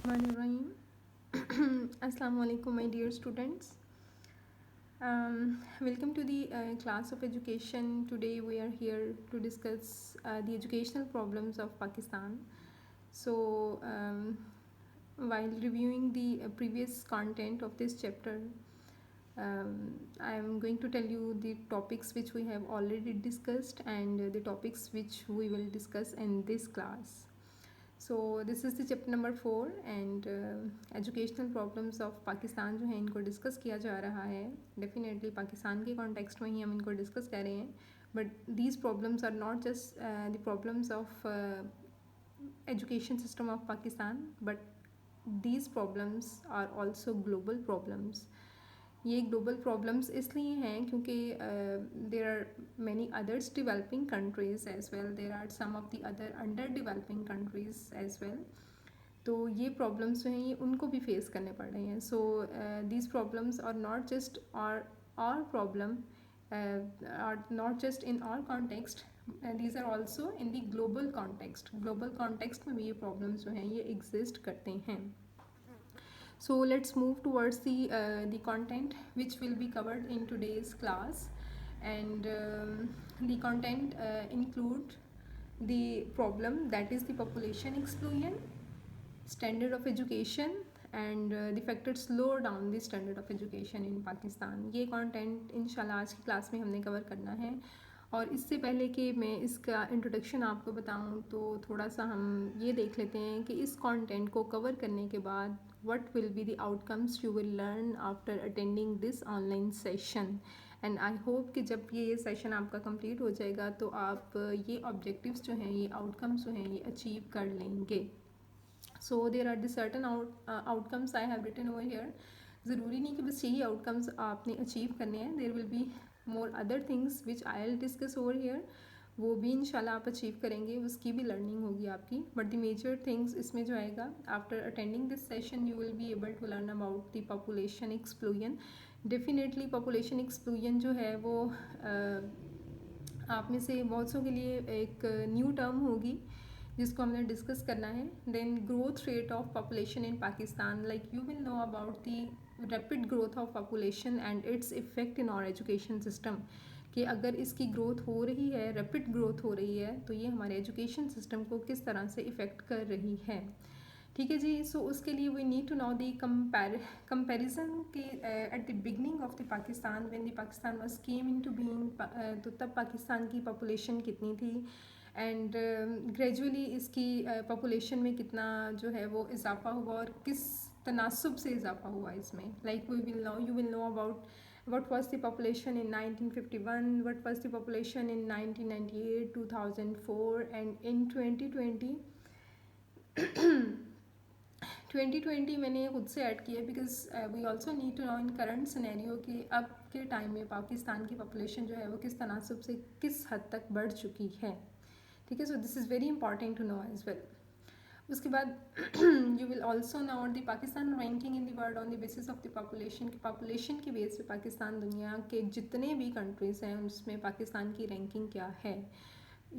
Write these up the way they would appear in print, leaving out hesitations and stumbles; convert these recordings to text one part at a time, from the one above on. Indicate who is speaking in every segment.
Speaker 1: Bismillahirrahmanirrahim. Assalamu alaikum, my dear students. Welcome to the class of education. Today we are here to discuss the educational problems of Pakistan. So, while reviewing the previous content of this chapter, I am going to tell you the topics which we have already discussed and the topics which we will discuss in this class. So this is the chapter number 4 and educational problems of Pakistan जो है इनको discuss किया जा रहा है. Definitely Pakistan के context में ही हम इनको डिस्कस कर रहे हैं, but these problems are not just the problems of education system of Pakistan, but these problems are also global problems. ये ग्लोबल प्रॉब्लम्स इसलिए हैं क्योंकि there are many others developing countries as well, there are some of the other under developing countries as well. तो ये problems जो हैं ये उनको भी फेस करने पड़ रहे हैं. So these problems are not just our problem, are not just in our context, these are also in the global context. Global context में भी ये प्रॉब्लम्स जो हैं ये एग्जिस्ट करते हैं. So let's move towards the content which will be covered in today's class, and the content include the problem that is the population explosion, standard of education, and the factors lower down the standard of education in Pakistan. ये content इंशाल्लाह आज की class में हमने cover करना है. और इससे पहले कि मैं इसका इंट्रोडक्शन आपको बताऊं तो थोड़ा सा हम ये देख लेते हैं कि इस कंटेंट को कवर करने के बाद what will be the outcomes you will learn after attending this online session. And I hope कि जब ये सेशन आपका कंप्लीट हो जाएगा तो आप ये ऑब्जेक्टिव्स जो हैं, ये आउटकम्स जो हैं ये अचीव कर लेंगे. So there are the certain outcomes I have written over here. ज़रूरी नहीं कि बस यही आउटकम्स आपने अचीव करने हैं. There will be more other things which I will discuss over here. वो भी इंशाल्लाह आप अचीव करेंगे, उसकी भी लर्निंग होगी आपकी. बट द मेजर थिंग्स इसमें जो आएगा, after attending this session you will be able to learn about the population explosion. Definitely population explosion जो है वो आप में से बहुत सौ के लिए एक न्यू टर्म होगी जिसको हमने डिस्कस करना है. Then growth rate of population in Pakistan, like you will know about the rapid growth of population and its effect in our education system. कि अगर इसकी ग्रोथ हो रही है, रैपिड ग्रोथ हो रही है, तो ये हमारे एजुकेशन सिस्टम को किस तरह से इफ़ेक्ट कर रही है. ठीक है जी. सो उसके लिए we need to know the comparison के at the beginning of the Pakistan, when the Pakistan was came into being, तो तब पाकिस्तान की पॉपुलेशन कितनी थी एंड ग्रेजुअली इसकी पॉपुलेशन में कितना जो है वो इजाफा हुआ और किस तनासब से इजाफा हुआ इसमें. Like we will know, you will know about what was the population in 1951, what was the population in 1998, 2004, and in 2020. 2020 मैंने खुद से ऐड किया because we also need to know in current scenario कि अब के टाइम में पाकिस्तान की population जो है वो किस तनासब से किस हद तक बढ़ चुकी है. ठीक है. So this is very important to know as well. उसके बाद you will also know the Pakistan ranking in the world on the basis of the population. की पॉपुलेशन की बेस पे पाकिस्तान दुनिया के जितने भी कंट्रीज़ हैं उसमें पाकिस्तान की रैंकिंग क्या है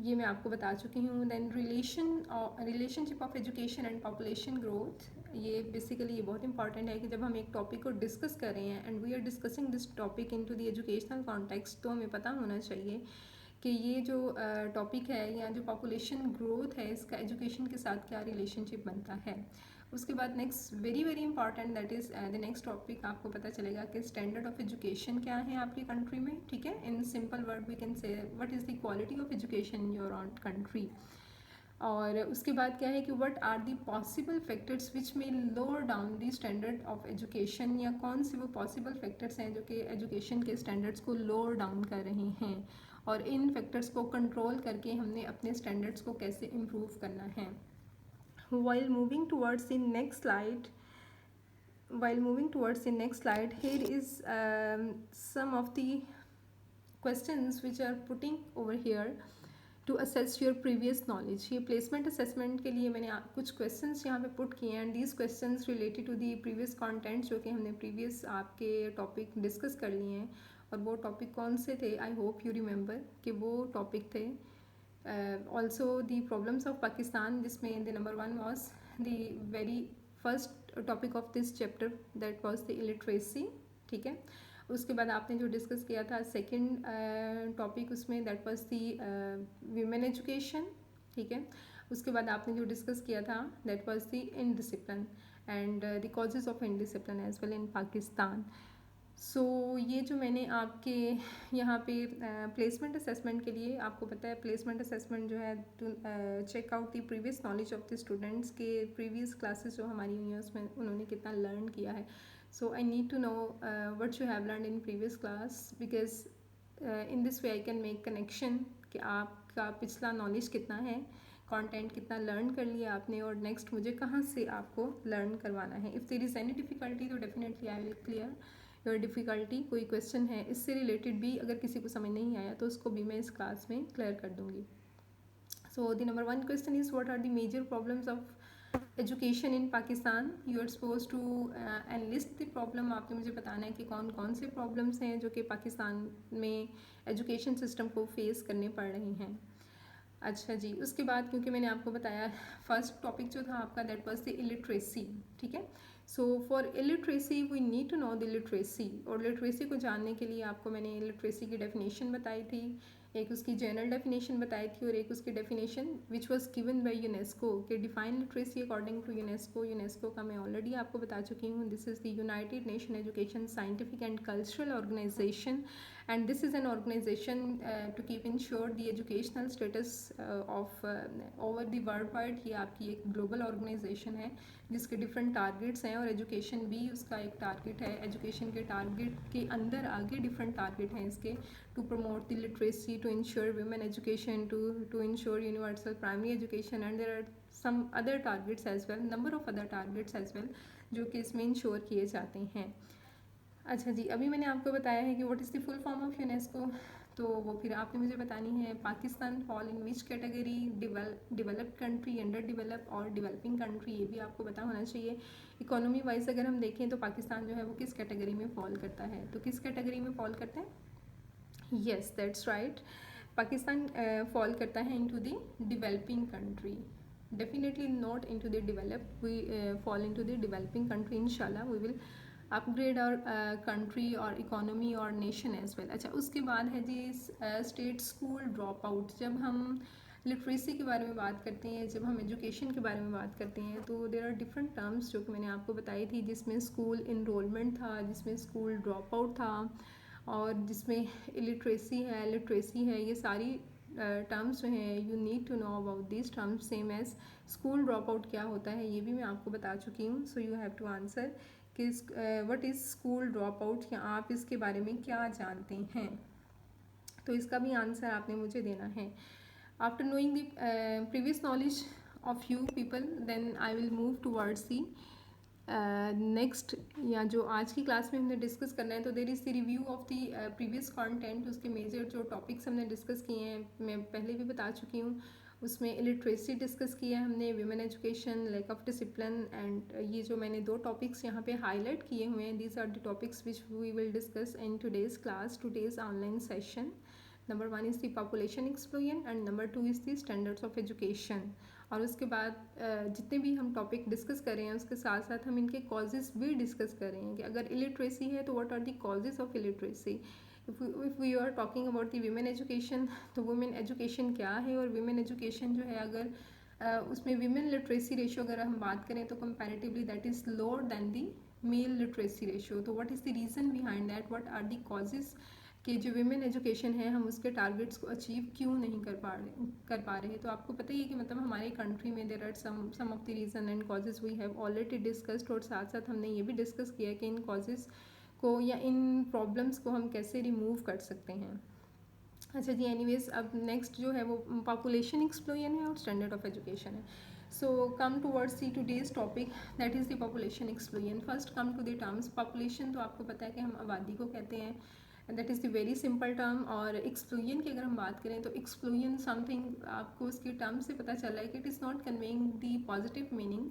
Speaker 1: ये मैं आपको बता चुकी हूँ. Then relationship of education and population growth, ये बेसिकली ये बहुत इंपॉर्टेंट है कि जब हम एक टॉपिक को डिस्कस कर रहे हैं and we are discussing this topic in to the educational context, तो हमें पता होना चाहिए कि ये जो टॉपिक है या जो पॉपुलेशन ग्रोथ है इसका एजुकेशन के साथ क्या रिलेशनशिप बनता है. उसके बाद next very very important that is the next topic, आपको पता चलेगा कि स्टैंडर्ड ऑफ एजुकेशन क्या है आपकी कंट्री में. ठीक है. In simple word we can say what is the quality of education in your own country. और उसके बाद क्या है कि what are the possible factors which may lower down the standard of education, या कौन से वो पॉसिबल फैक्टर्स हैं जो कि एजुकेशन के स्टैंडर्ड्स को लोअर डाउन कर रहे हैं, और इन फैक्टर्स को कंट्रोल करके हमने अपने स्टैंडर्ड्स को कैसे इम्प्रूव करना है. While moving towards the next slide, here is some of the questions which are putting over here to assess your previous knowledge. ये placement assessment के लिए मैंने कुछ questions यहाँ पे put किए हैं, and these questions related to the previous contents जो कि हमने previous आपके topic discuss कर लिए हैं. और वो topic कौन से थे, I hope you remember कि वो topic थे also the problems of Pakistan, जिसमें the number one was the very first topic of this chapter that was the illiteracy, ठीक है। उसके बाद आपने जो डिस्कस किया था सेकंड टॉपिक उसमें that was the women education, ठीक है। उसके बाद आपने जो डिस्कस किया था that was the indiscipline and the causes of indiscipline as well in Pakistan. So ये जो मैंने आपके यहाँ पे प्लेसमेंट असेसमेंट के लिए, आपको पता है प्लेसमेंट असेसमेंट जो है to check out the previous knowledge of the students के प्रीवियस क्लासेस जो हमारी हुई हैं उसमें उन्होंने कितना लर्न किया है। So I need to know what you have learn in previous class, because in this way I can make connection कि आपका पिछला नॉलेज कितना है, कंटेंट कितना लर्न कर लिया आपने, और नेक्स्ट मुझे कहाँ से आपको लर्न करवाना है। If there is any difficulty तो definitely I will clear your difficulty. कोई क्वेश्चन है इससे रिलेटेड भी अगर किसी को समझ नहीं आया तो उसको भी मैं इस क्लास में क्लियर कर दूँगी। So the number 1 question is what are the major problems of education in Pakistan. You are suppose to enlist the problem. आपने मुझे बताना है कि कौन कौन से प्रॉब्लम्स हैं जो कि पाकिस्तान में एजुकेशन सिस्टम को फेस करने पड़ रही हैं। अच्छा जी, उसके बाद क्योंकि मैंने आपको बताया फर्स्ट टॉपिक जो था आपका दैट वाज द इलिटरेसी, ठीक है। So for illiteracy we need to know the literacy, और लिटरेसी को जानने के लिए आपको मैंने लिटरेसी की डेफिनेशन बताई थी, एक उसकी जनरल डेफिनेशन बताई थी और एक उसकी definition which was given by UNESCO के define literacy according to UNESCO. UNESCO का मैं ऑलरेडी आपको बता चुकी हूँ, this is the United Nation Education Scientific and Cultural Organisation, and this is an organization to keep ensure the educational status of over the world wide। ये आपकी एक global organisation है जिसके डिफरेंट टारगेट्स हैं और एजुकेशन भी उसका एक टारगेट है। एजुकेशन के टारगेट के अंदर आगे डिफरेंट टारगेट हैं इसके, to promote the literacy, to ensure women education, to ensure universal primary education, and there are some other targets as well, number of other targets as well जो कि इसमें ensure किए जाते हैं। अच्छा जी, अभी मैंने आपको बताया है कि what is the full form of UNESCO, तो वो फिर आपने मुझे बतानी है Pakistan fall in which category, developed country, under develop और डेवलपिंग कंट्री, ये भी आपको पता होना चाहिए। इकोनॉमी वाइज अगर हम देखें तो पाकिस्तान जो है वो किस कैटेगरी में फॉल करता है, तो किस कैटेगरी में फॉल करता है, yes that's right, Pakistan fall करता है into the developing country, definitely not into the develop, we fall into the developing country. इंशाल्लाह we will upgrade our country our economy our nation as well. अच्छा, उसके बाद है जी स्टेट स्कूल ड्रॉप आउट। जब हम लिटरेसी के बारे में बात करते हैं, जब हम एजुकेशन के बारे में बात करते हैं, तो देर आर डिफरेंट टर्म्स जो कि मैंने आपको बताई थी, जिसमें स्कूल इनरोलमेंट था, जिसमें स्कूल ड्रॉप आउट था, और जिसमें इलिटरेसी है, लिटरेसी है, ये सारी टर्म्स जो हैं you need to know about this terms. Same as school drop out क्या होता है ये भी मैं आपको बता चुकी हूँ। So you have to answer कि what is school drop out, या आप इसके बारे में क्या जानते हैं, तो इसका भी आंसर आपने मुझे देना है। After knowing the previous knowledge of you people then I will move towards the next, या जो आज की क्लास में हमने डिस्कस करना है, तो there is the review of the previous content. उसके मेजर जो टॉपिक्स हमने डिस्कस किए हैं मैं पहले भी बता चुकी हूँ। उसमें इलिटरेसी डिस्कस किया है हमने, women education, lack of discipline, and ये जो मैंने दो टॉपिक्स यहाँ पे हाईलाइट किए हुए हैं, these are the topics which we will discuss in today's class, today's online session. Number 1 is the population explosion and number 2 is the standards of education. और उसके बाद जितने भी हम टॉपिक डिस्कस कर रहे हैं उसके साथ साथ हम इनके कॉजेज़ भी डिस्कस कर रहे हैं कि अगर इलिटरेसी है तो what are the causes of illiteracy. If we are talking about the women education, तो वुमेन एजुकेशन क्या है, और वीमेन एजुकेशन जो है अगर उसमें वीमेन लिटरेसी रेशियो अगर हम बात करें तो comparatively that is lower than the male literacy ratio. तो what is the reason behind that, what are the causes कि जो वीमेन एजुकेशन है हम उसके टारगेट्स को अचीव क्यों नहीं कर पा रहे हैं। तो आपको पता ही है कि मतलब हमारे कंट्री में there are some of the reason and causes we have already discussed, और साथ साथ हमने ये भी डिस्कस किया कि इन कॉजेज़ को या इन प्रॉब्लम्स को हम कैसे रिमूव कर सकते हैं। अच्छा जी, एनीवेज अब नेक्स्ट जो है वो पॉपुलेशन एक्सप्लोजन है और स्टैंडर्ड ऑफ एजुकेशन है। So come towards the today's topic that is the population explosion. First come to the terms. Population तो आपको पता है कि हम आबादी को कहते हैं, that is the very simple term. और एक्सप्लोजन की अगर हम बात करें तो एक्सप्लोजन समथिंग आपको उसके टर्म से पता चल रहा है कि it is not conveying the positive meaning.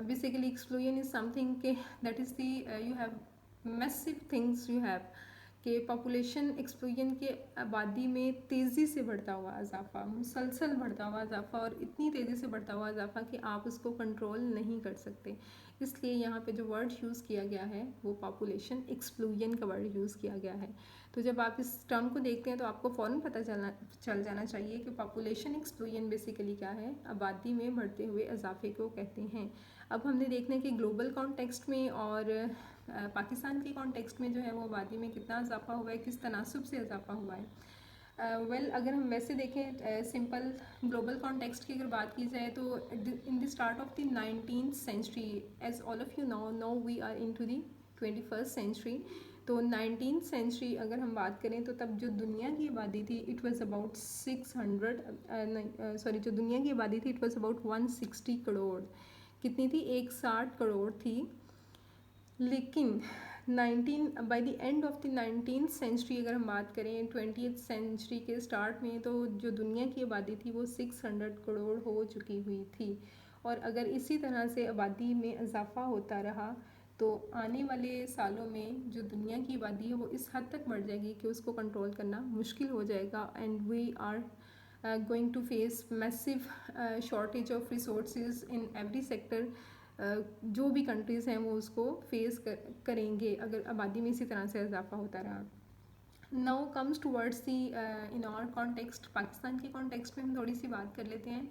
Speaker 1: Basically explosion is something के that is the you have massive things you have, कि पॉपुलेशन एक्सप्लोजन के आबादी में तेज़ी से बढ़ता हुआ इजाफा, मुसलसल बढ़ता हुआ इजाफा, और इतनी तेज़ी से बढ़ता हुआ इजाफा कि आप उसको कंट्रोल नहीं कर सकते। इसलिए यहाँ पे जो वर्ड यूज़ किया गया है वो पॉपुलेशन एक्सप्लोजन का वर्ड यूज़ किया गया है। तो जब आप इस टर्म को देखते हैं तो आपको फ़ौरन पता चल जाना चाहिए कि पॉपुलेशन एक्सप्लोजन बेसिकली क्या है, आबादी में बढ़ते हुए इजाफे को कहते हैं। अब हमने देखना है कि ग्लोबल कॉन्टेक्स्ट में और पाकिस्तान के कॉन्टेक्स्ट में जो है वो आबादी में कितना इजाफा हुआ है, किस तनासब से इजाफा हुआ है। अगर हम वैसे देखें सिंपल ग्लोबल कॉन्टेक्स्ट की अगर बात की जाए तो in the start of the 19th century, as all of you know we are into the 21st century. तो 19th सेंचुरी अगर हम बात करें तो तब जो दुनिया की आबादी थी इट वाज अबाउट 600 जो दुनिया की आबादी थी इट वाज अबाउट 160 करोड़। कितनी थी? 160 करोड़ थी। लेकिन 19 by the end of the 19th century अगर हम बात करें 20th सेंचुरी के स्टार्ट में, तो जो दुनिया की आबादी थी वो 600 करोड़ हो चुकी हुई थी। और अगर इसी तरह से आबादी में इजाफा होता रहा तो आने वाले सालों में जो दुनिया की आबादी है वो इस हद तक बढ़ जाएगी कि उसको कंट्रोल करना मुश्किल हो जाएगा। And we are going to face massive shortage of resources in every sector. जो भी कंट्रीज़ हैं वो उसको फेस करेंगे अगर आबादी में इसी तरह से इजाफा होता रहा। Now comes towards the in our context, Pakistan के कॉन्टेक्स्ट में हम थोड़ी सी बात कर लेते हैं।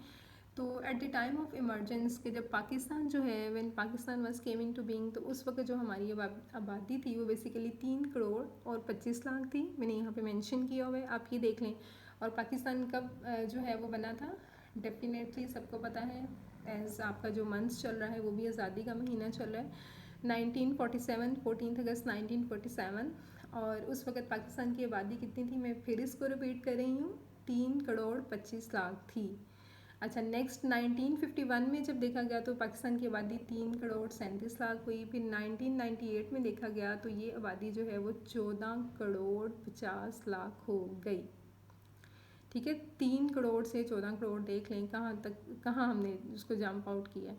Speaker 1: तो at the time of emergence के जब पाकिस्तान जो है when Pakistan was came into being, तो उस वक्त जो हमारी आबादी थी वो बेसिकली 3 करोड़ और 25 लाख थी। मैंने यहाँ पे मेंशन किया हुआ है, आप ये देख लें। और पाकिस्तान कब जो है वो बना था, डेफिनेटली सबको पता है, एज आपका जो मंथ चल रहा है वो भी आज़ादी का महीना चल रहा है, 1947, 14 अगस्त 1947। और उस वक्त पाकिस्तान की आबादी कितनी थी, मैं फिर इसको रिपीट कर रही हूँ, 3 करोड़ 25 लाख थी। अच्छा, नेक्स्ट 1951 में जब देखा गया तो पाकिस्तान की आबादी 3 करोड़ 37 लाख हुई। फिर 1998 में देखा गया तो ये आबादी जो है वो 14 करोड़ 50 लाख हो गई। ठीक है, 3 करोड़ से 14 करोड़, देख लें कहाँ हमने उसको जंप आउट किया है।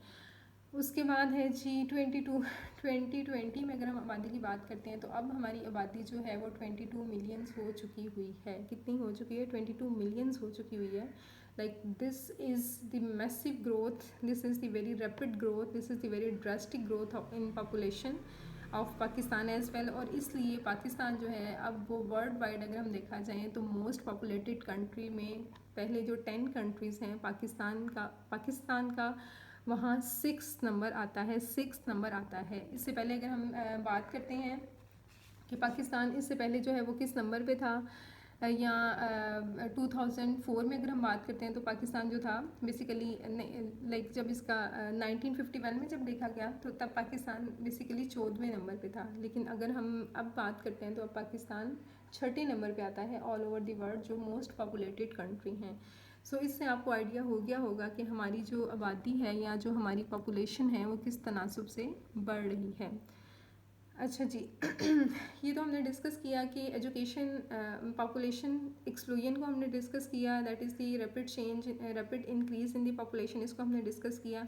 Speaker 1: उसके बाद है जी 2020 में अगर हम आबादी की बात करते हैं तो अब हमारी आबादी जो है वो 22 मिलियंस हो चुकी हुई है। कितनी हो चुकी है? 22 मिलियंस हो चुकी हुई है। like this is the massive growth, this is the very rapid growth, this is the very drastic growth in population of Pakistan as well. और इसलिए पाकिस्तान जो है अब वो वर्ल्ड वाइड अगर हम देखा जाए तो मोस्ट पॉपुलेटेड कंट्री में पहले जो 10 कंट्रीज़ हैं पाकिस्तान का वहाँ 6 नंबर आता है, 6 नंबर आता है। इससे पहले अगर हम बात करते हैं कि पाकिस्तान इससे पहले जो है वो किस नंबर पे था, या 2004 में अगर हम बात करते हैं तो पाकिस्तान जो था बेसिकली लाइक जब इसका 1951 में जब देखा गया तो तब पाकिस्तान बेसिकली 14वें नंबर पे था। लेकिन अगर हम अब बात करते हैं तो अब पाकिस्तान 6ठे नंबर पे आता है ऑल ओवर द वर्ल्ड जो मोस्ट पॉपुलेटेड कंट्री हैं। सो इससे आपको आइडिया हो गया होगा कि हमारी जो आबादी है या जो हमारी पॉपुलेशन है वो किस तनासब से बढ़ रही है। अच्छा जी ये तो हमने डिस्कस किया कि एजुकेशन पॉपुलेशन एक्सप्लोजन को हमने डिस्कस किया, that is the rapid increase in the population, इसको हमने डिस्कस किया।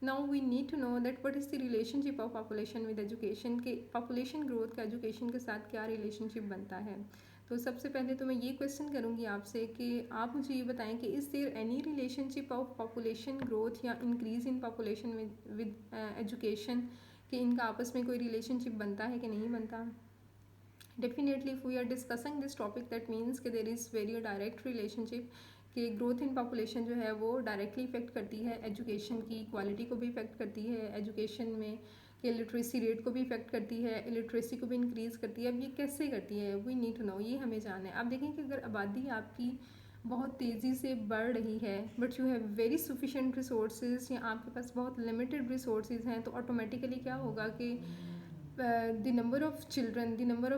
Speaker 1: Now we need to know that what is the relationship of population with education, के पॉपुलेशन ग्रोथ का एजुकेशन के साथ क्या रिलेशनशिप बनता है। तो सबसे पहले तो मैं ये क्वेश्चन करूँगी आपसे कि आप मुझे ये बताएं कि is there any relationship of population growth या increase in population with education, कि इनका आपस में कोई रिलेशनशिप बनता है कि नहीं बनता। Definitely if we are discussing this topic that means कि there is very direct relationship, कि ग्रोथ इन पॉपुलेशन जो है वो डायरेक्टली इफेक्ट करती है एजुकेशन की क्वालिटी को भी इफेक्ट करती है, एजुकेशन में कि लिटरेसी रेट को भी इफेक्ट करती है, लिटरेसी को भी इंक्रीज़ करती है। अब ये कैसे करती है, वी नीड टू नो, ये हमें जानना है। आप देखें कि अगर आबादी आपकी बहुत तेज़ी से बढ़ रही है but you have very sufficient resources, या आपके पास बहुत लिमिटेड रिसोर्सेज हैं, तो ऑटोमेटिकली क्या होगा कि the number of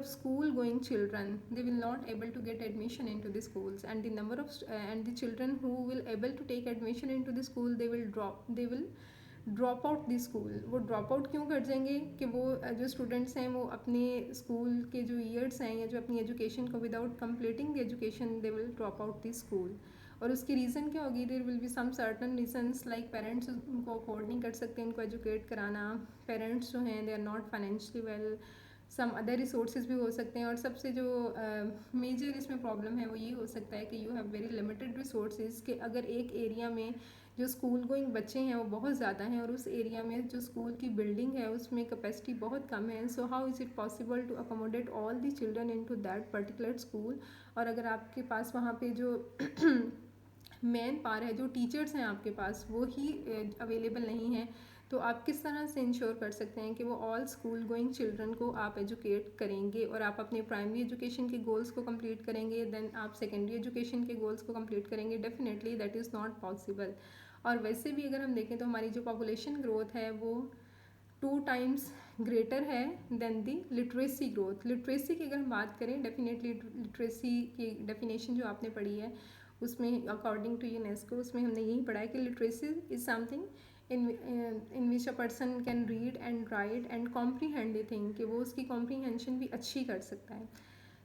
Speaker 1: school going children, they will not able to get admission into the schools, and the number of and the children who will able to take admission into the school, they will drop out the school. वो drop out क्यों कर जाएंगे कि वो जो students हैं वो अपने स्कूल के जो ईयर्स हैं या जो अपनी एजुकेशन को without completing the education they will drop out the school. और उसकी रीज़न क्या होगी, there will be some certain reasons like parents उनको अफोर्ड नहीं कर सकते इनको एजुकेट कराना, पेरेंट्स जो हैं they are not financially well, some other resources भी हो सकते हैं। और सबसे जो मेजर इसमें प्रॉब्लम है वो ये हो सकता है कि you have very limited resources, कि अगर एक एरिया में जो स्कूल गोइंग बच्चे हैं वो बहुत ज़्यादा हैं और उस एरिया में जो स्कूल की बिल्डिंग है उसमें कैपेसिटी बहुत कम है, so how is it possible to accommodate all the children into that particular school. और अगर आपके पास वहाँ पे जो मेन पार है, जो टीचर्स हैं आपके पास वो ही अवेलेबल नहीं है, तो आप किस तरह से इंश्योर कर सकते हैं कि वो ऑल स्कूल गोइंग चिल्ड्रन को आप एजुकेट करेंगे और आप अपने प्राइमरी एजुकेशन के गोल्स को कंप्लीट करेंगे, देन आप सेकेंडरी एजुकेशन के गोल्स को कंप्लीट करेंगे? Definitely that is not possible. और वैसे भी अगर हम देखें तो हमारी जो पॉपुलेशन ग्रोथ है वो 2 टाइम्स ग्रेटर है देन दी लिटरेसी ग्रोथ। लिटरेसी की अगर हम बात करें, डेफिनेटली लिटरेसी की डेफिनेशन जो आपने पढ़ी है उसमें अकॉर्डिंग टू यूनेस्को उसमें हमने यही पढ़ा है कि literacy is something in which a person can read and right and comprehend the thing, कि वो उसकी कॉम्प्रीहेंशन भी अच्छी कर सकता है।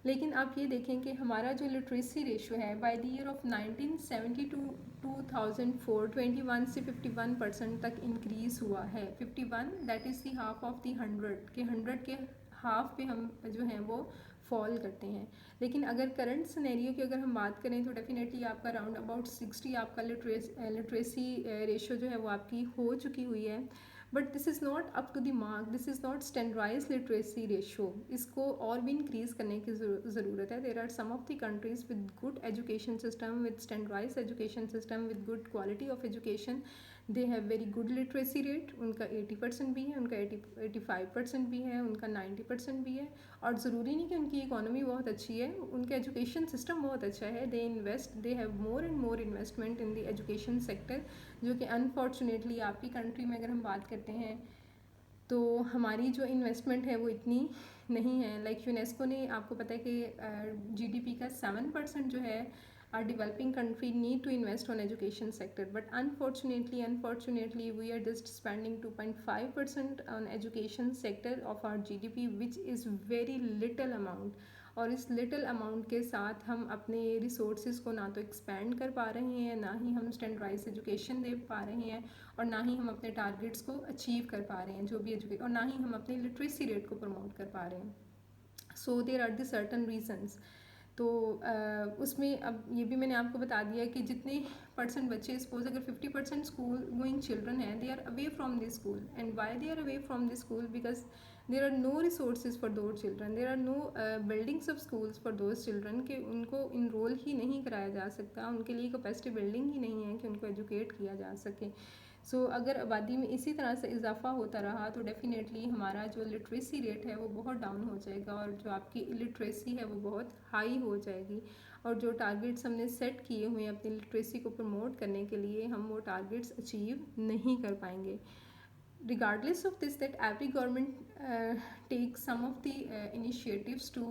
Speaker 1: लेकिन आप ये देखें कि हमारा जो लिटरेसी रेशो है by the year of 1970 to 2004 21 से 51% तक इंक्रीज़ हुआ है। 51 that is the half of the 100, के 100 के हाफ पे हम जो हैं वो फॉल करते हैं। लेकिन अगर करंट सिनेरियो की अगर हम बात करें तो डेफिनेटली आपका राउंड अबाउट 60 आपका लिटरेसी रेशो जो है वो आपकी हो चुकी हुई है। But this is not up to the mark, this is not standardize literacy ratio. इसको और भी इंक्रीज़ करने की ज़रूरत है। There are some of the countries with good education system, with standardize education system, with good quality of education, they have very good literacy rate. उनका 80% भी है, उनका 85% भी है, उनका 90% भी है। और ज़रूरी नहीं कि उनकी इकोनॉमी बहुत अच्छी है, उनका एजुकेशन सिस्टम बहुत अच्छा है। They invest, they have more and more investment in the education sector, जो कि अनफॉर्चुनेटली आपकी कंट्री में अगर हम बात करते हैं तो हमारी जो इन्वेस्टमेंट है वो इतनी नहीं है। लाइक यूनेस्को ने, आपको पता है कि जीडीपी का 7% जो है our developing country need to invest on education sector, but unfortunately we are just spending 2.5% on education sector of our GDP, which is very little amount। और इस लिटिल अमाउंट के साथ हम अपने रिसोर्सेज को ना तो एक्सपेंड कर पा रहे हैं, ना ही हम स्टैंडर्डाइज एजुकेशन दे पा रहे हैं, और ना ही हम अपने टारगेट्स को अचीव कर पा रहे हैं जो भी और ना ही हम अपने लिटरेसी रेट को प्रमोट कर पा रहे हैं। So there are the certain reasons. तो उसमें अब ये भी मैंने आपको बता दिया कि जितने % बच्चे, सपोज अगर 50% स्कूल गोइंग चिल्ड्रन हैं, they are away from the school. And why they are away from the school? Because there are no resources for those children, there are no buildings of schools for those children, कि उनको enrol ही नहीं कराया जा सकता, उनके लिए capacity building ही नहीं है कि उनको एजुकेट किया जा सके। सो अगर आबादी में इसी तरह से इजाफा होता रहा तो डेफिनेटली हमारा जो लिटरेसी रेट है वो बहुत डाउन हो जाएगा, और जो आपकी इलिटरेसी है वो बहुत हाई हो जाएगी। और जो टारगेट्स हमने सेट किए हुए हैं अपनी लिटरेसी को प्रमोट करने के लिए, हम वो टारगेट्स अचीव नहीं कर पाएंगे। regardless of this, that every government takes some of the initiatives to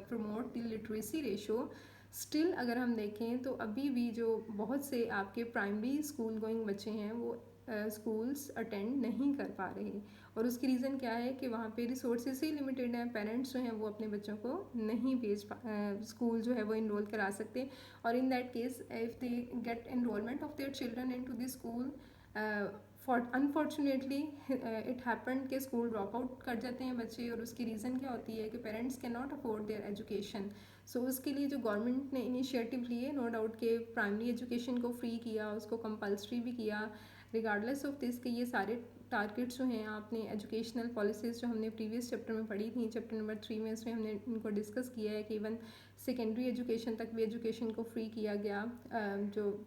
Speaker 1: promote the literacy ratio, still अगर हम देखें तो अभी भी जो बहुत से आपके प्राइमरी स्कूल गोइंग बच्चे हैं वो स्कूल्स अटेंड नहीं कर पा रहे। और उसकी रीज़न क्या है कि वहाँ पे रिसोर्सेज ही लिमिटेड हैं। पेरेंट्स जो हैं वो अपने बच्चों को नहीं स्कूल जो है वो इनरोल करा सकते। और in that case if they get enrollment of their children in to the school, unfortunately it happen कि स्कूल ड्रॉप आउट कर जाते हैं बच्चे। और उसकी रीज़न क्या होती है कि parents can not afford their education. So उसके लिए जो गवर्नमेंट ने इनिशिएटिव लिए, नो डाउट के प्राइमरी एजुकेशन को फ्री किया, उसको कंपलसरी भी किया। रिगार्डलेस ऑफ दिस कि ये सारे टारगेट्स जो हैं आपने एजुकेशनल पॉलिसीज़ जो हमने प्रीवियस चैप्टर में पढ़ी थी, चैप्टर नंबर 3 में, इसमें हमने इनको डिस्कस किया है कि इवन सेकेंडरी एजुकेशन तक भी एजुकेशन को फ्री किया गया। जो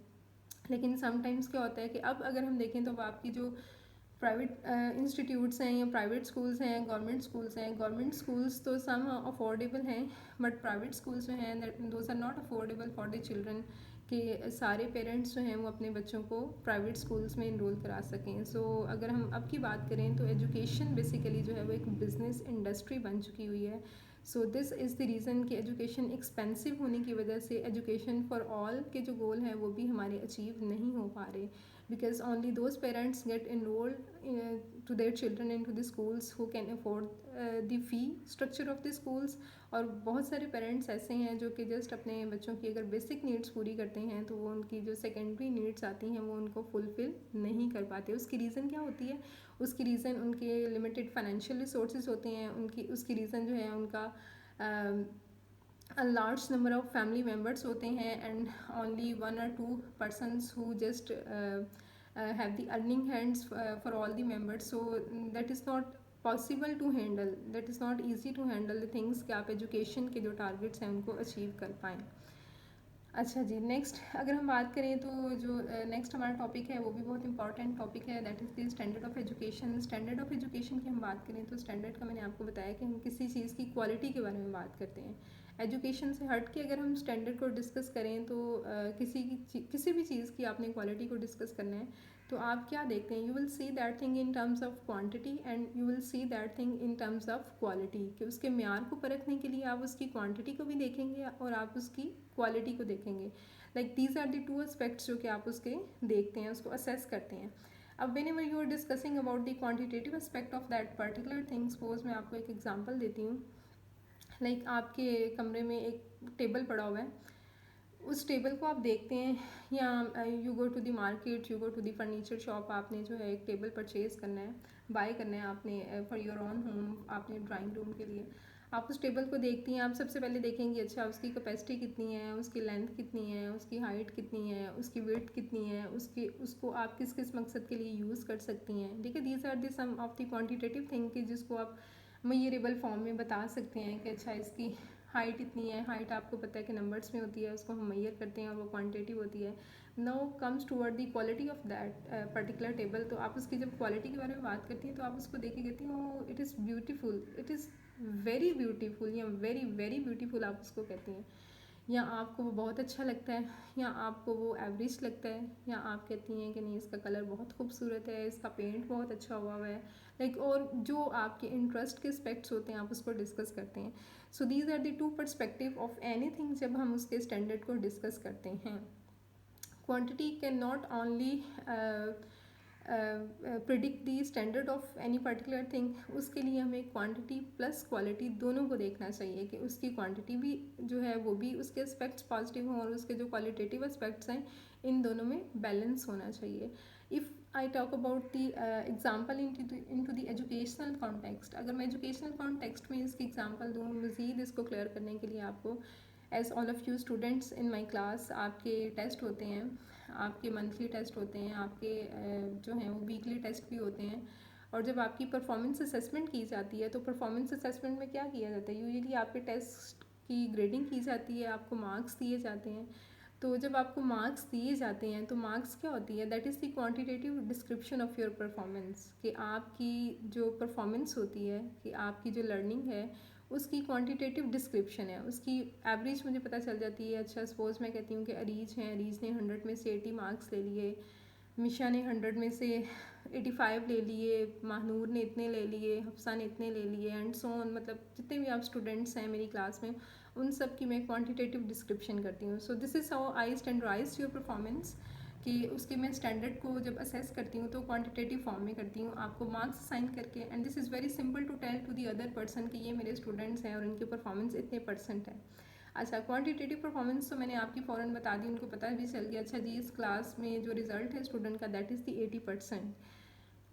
Speaker 1: लेकिन समटाइम्स क्या होता है कि अब अगर हम देखें तो आपकी जो प्राइवेट इंस्टीट्यूट्स हैं या प्राइवेट स्कूल्स हैं, गवर्नमेंट स्कूल्स हैं, गवर्नमेंट स्कूल्स तो सम अफोर्डेबल हैं, बट प्राइवेट स्कूल्स जो हैं those are not affordable for the children, कि सारे पेरेंट्स जो हैं वो अपने बच्चों को प्राइवेट स्कूल्स में इनरोल करा सकें। सो अगर हम अब की बात करें तो एजुकेशन बेसिकली जो है वो एक बिज़नेस इंडस्ट्री बन चुकी हुई है। So this is the reason कि एजुकेशन एक्सपेंसिव होने की वजह से एजुकेशन फॉर ऑल के जो गोल हैं वो भी हमारे अचीव नहीं हो पा रहे। because only those parents get enrolled to their children into the schools who can afford the fee structure of the schools. और बहुत सारे पेरेंट्स ऐसे हैं जो कि जस्ट अपने बच्चों की अगर बेसिक नीड्स पूरी करते हैं तो वो उनकी जो सेकेंडरी नीड्स आती हैं वो उनको फुलफ़िल नहीं कर पाते. उसकी रीज़न क्या होती है? उसकी रीज़न उनके लिमिटेड फाइनेंशियल रिसोर्सेज होते हैं. उसकी रीज़न जो है उनका a large number of family members होते हैं and only 1 or 2 persons who just have the earning hands for all the members. So that is not possible to handle, that is not easy to handle the things कि आप education के जो targets हैं उनको achieve कर पाएँ. अच्छा जी, नेक्स्ट अगर हम बात करें तो जो नेक्स्ट हमारा टॉपिक है वो भी बहुत इंपॉर्टेंट टॉपिक है, that is the standard of education. Standard of education की हम बात करें तो स्टैंडर्ड का मैंने आपको बताया कि हम किसी चीज़ की क्वालिटी के बारे में बात करते हैं. एजुकेशन से हट के अगर हम स्टैंडर्ड को डिस्कस करें तो किसी भी चीज़ की आपने क्वालिटी को डिस्कस करना है तो आप क्या देखते हैं? You will see that thing in terms of quantity and you will see that thing in terms of quality. कि उसके म्यार को परखने के लिए आप उसकी क्वांटिटी को भी देखेंगे और आप उसकी क्वालिटी को देखेंगे. Like these are the two aspects जो कि आप उसके देखते हैं, उसको असेस करते हैं. अब whenever you are discussing about the quantitative aspect of that particular thing, suppose मैं आपको एक एग्जाम्पल देती हूँ. लाइक आपके कमरे में एक टेबल पड़ा हुआ है, उस टेबल को आप देखते हैं या you go to the market, you go to the furniture shop, आपने जो है एक टेबल परचेज करना है, बाय करना है आपने फॉर योर ओन होम, आपने ड्राइंग रूम के लिए. आप उस टेबल को देखती हैं, आप सबसे पहले देखेंगे अच्छा उसकी कैपेसिटी कितनी है, उसकी लेंथ कितनी है, उसकी हाइट कितनी है, उसकी वेट कितनी है, उसको आप किस किस मकसद के लिए यूज़ कर सकती हैं. ठीक है, these are the some of the quantitative thing कि जिसको आप मेजरेबल फॉर्म में बता सकते हैं कि अच्छा इसकी हाइट इतनी है. हाइट आपको पता है कि नंबर्स में होती है, उसको हम मेजर करते हैं और वो क्वांटिटेटिव होती है. Now comes toward the quality of that particular table. तो आप उसकी जब क्वालिटी के बारे में बात करती हैं तो आप उसको देख के कहती हैं it is beautiful, it is very beautiful या वेरी वेरी ब्यूटीफुल आप उसको कहती हैं. या आपको वो बहुत अच्छा लगता है या आपको वो एवरेज लगता है या आप कहती हैं कि नहीं इसका कलर बहुत खूबसूरत है, इसका पेंट बहुत अच्छा हुआ हुआ है. लाइक और जो आपके इंटरेस्ट के एस्पेक्ट्स होते हैं आप उसको डिस्कस करते हैं. So these are the two perspective of anything जब हम उसके स्टैंडर्ड को डिस्कस करते हैं. Quantity can not only predict the standard of any particular thing. उसके लिए हमें क्वांटिटी प्लस क्वालिटी दोनों को देखना चाहिए कि उसकी क्वांटिटी भी जो है वो भी उसके एस्पेक्ट्स पॉजिटिव हों और उसके जो क्वालिटेटिव एस्पेक्ट्स हैं इन दोनों में बैलेंस होना चाहिए. If I talk about the example into the educational context, अगर मैं एजुकेशनल कॉन्टेक्स्ट में इसकी एग्जाम्पल दूँ मज़ीद इसको क्लियर करने के लिए आपको, as all of you students in my class, आपके टेस्ट होते हैं, आपके मंथली टेस्ट होते हैं, आपके जो हैं वो वीकली टेस्ट भी होते हैं. और जब आपकी परफॉर्मेंस असेसमेंट की जाती है तो परफॉर्मेंस असेसमेंट में क्या किया जाता है? यूजुअली आपके टेस्ट की ग्रेडिंग की जाती है, आपको मार्क्स दिए जाते हैं. तो जब आपको मार्क्स दिए जाते हैं तो मार्क्स क्या होती है? That is the quantitative description of your performance. कि आपकी जो परफॉर्मेंस होती है, कि आपकी जो लर्निंग है उसकी क्वांटिटेटिव डिस्क्रिप्शन है. उसकी एवरेज मुझे पता चल जाती है. अच्छा सपोज मैं कहती हूँ कि अरीज ने 100 में से 80 मार्क्स ले लिए, मिशा ने 100 में से 85 ले लिए, महानूर ने इतने ले लिए, हफ्सा ने इतने ले लिए एंड सो ऑन. मतलब जितने भी आप स्टूडेंट्स हैं मेरी क्लास में उन सब की मैं क्वांटिटेटिव डिस्क्रिप्शन करती हूँ. So this is how I standardize your performance. कि उसके मैं स्टैंडर्ड को जब असेस करती हूँ तो क्वांटिटेटिव फॉर्म में करती हूँ, आपको मार्क्स असाइन करके. And this is very simple to tell to the other person कि ये मेरे स्टूडेंट्स हैं और इनकी परफॉर्मेंस इतने % है. अच्छा, क्वांटिटेटिव परफॉर्मेंस तो मैंने आपकी फ़ौरन बता दी, उनको पता भी चल गया. अच्छा जी, इस क्लास में जो रिज़ल्ट है स्टूडेंट का दैट इज़ दी 80%.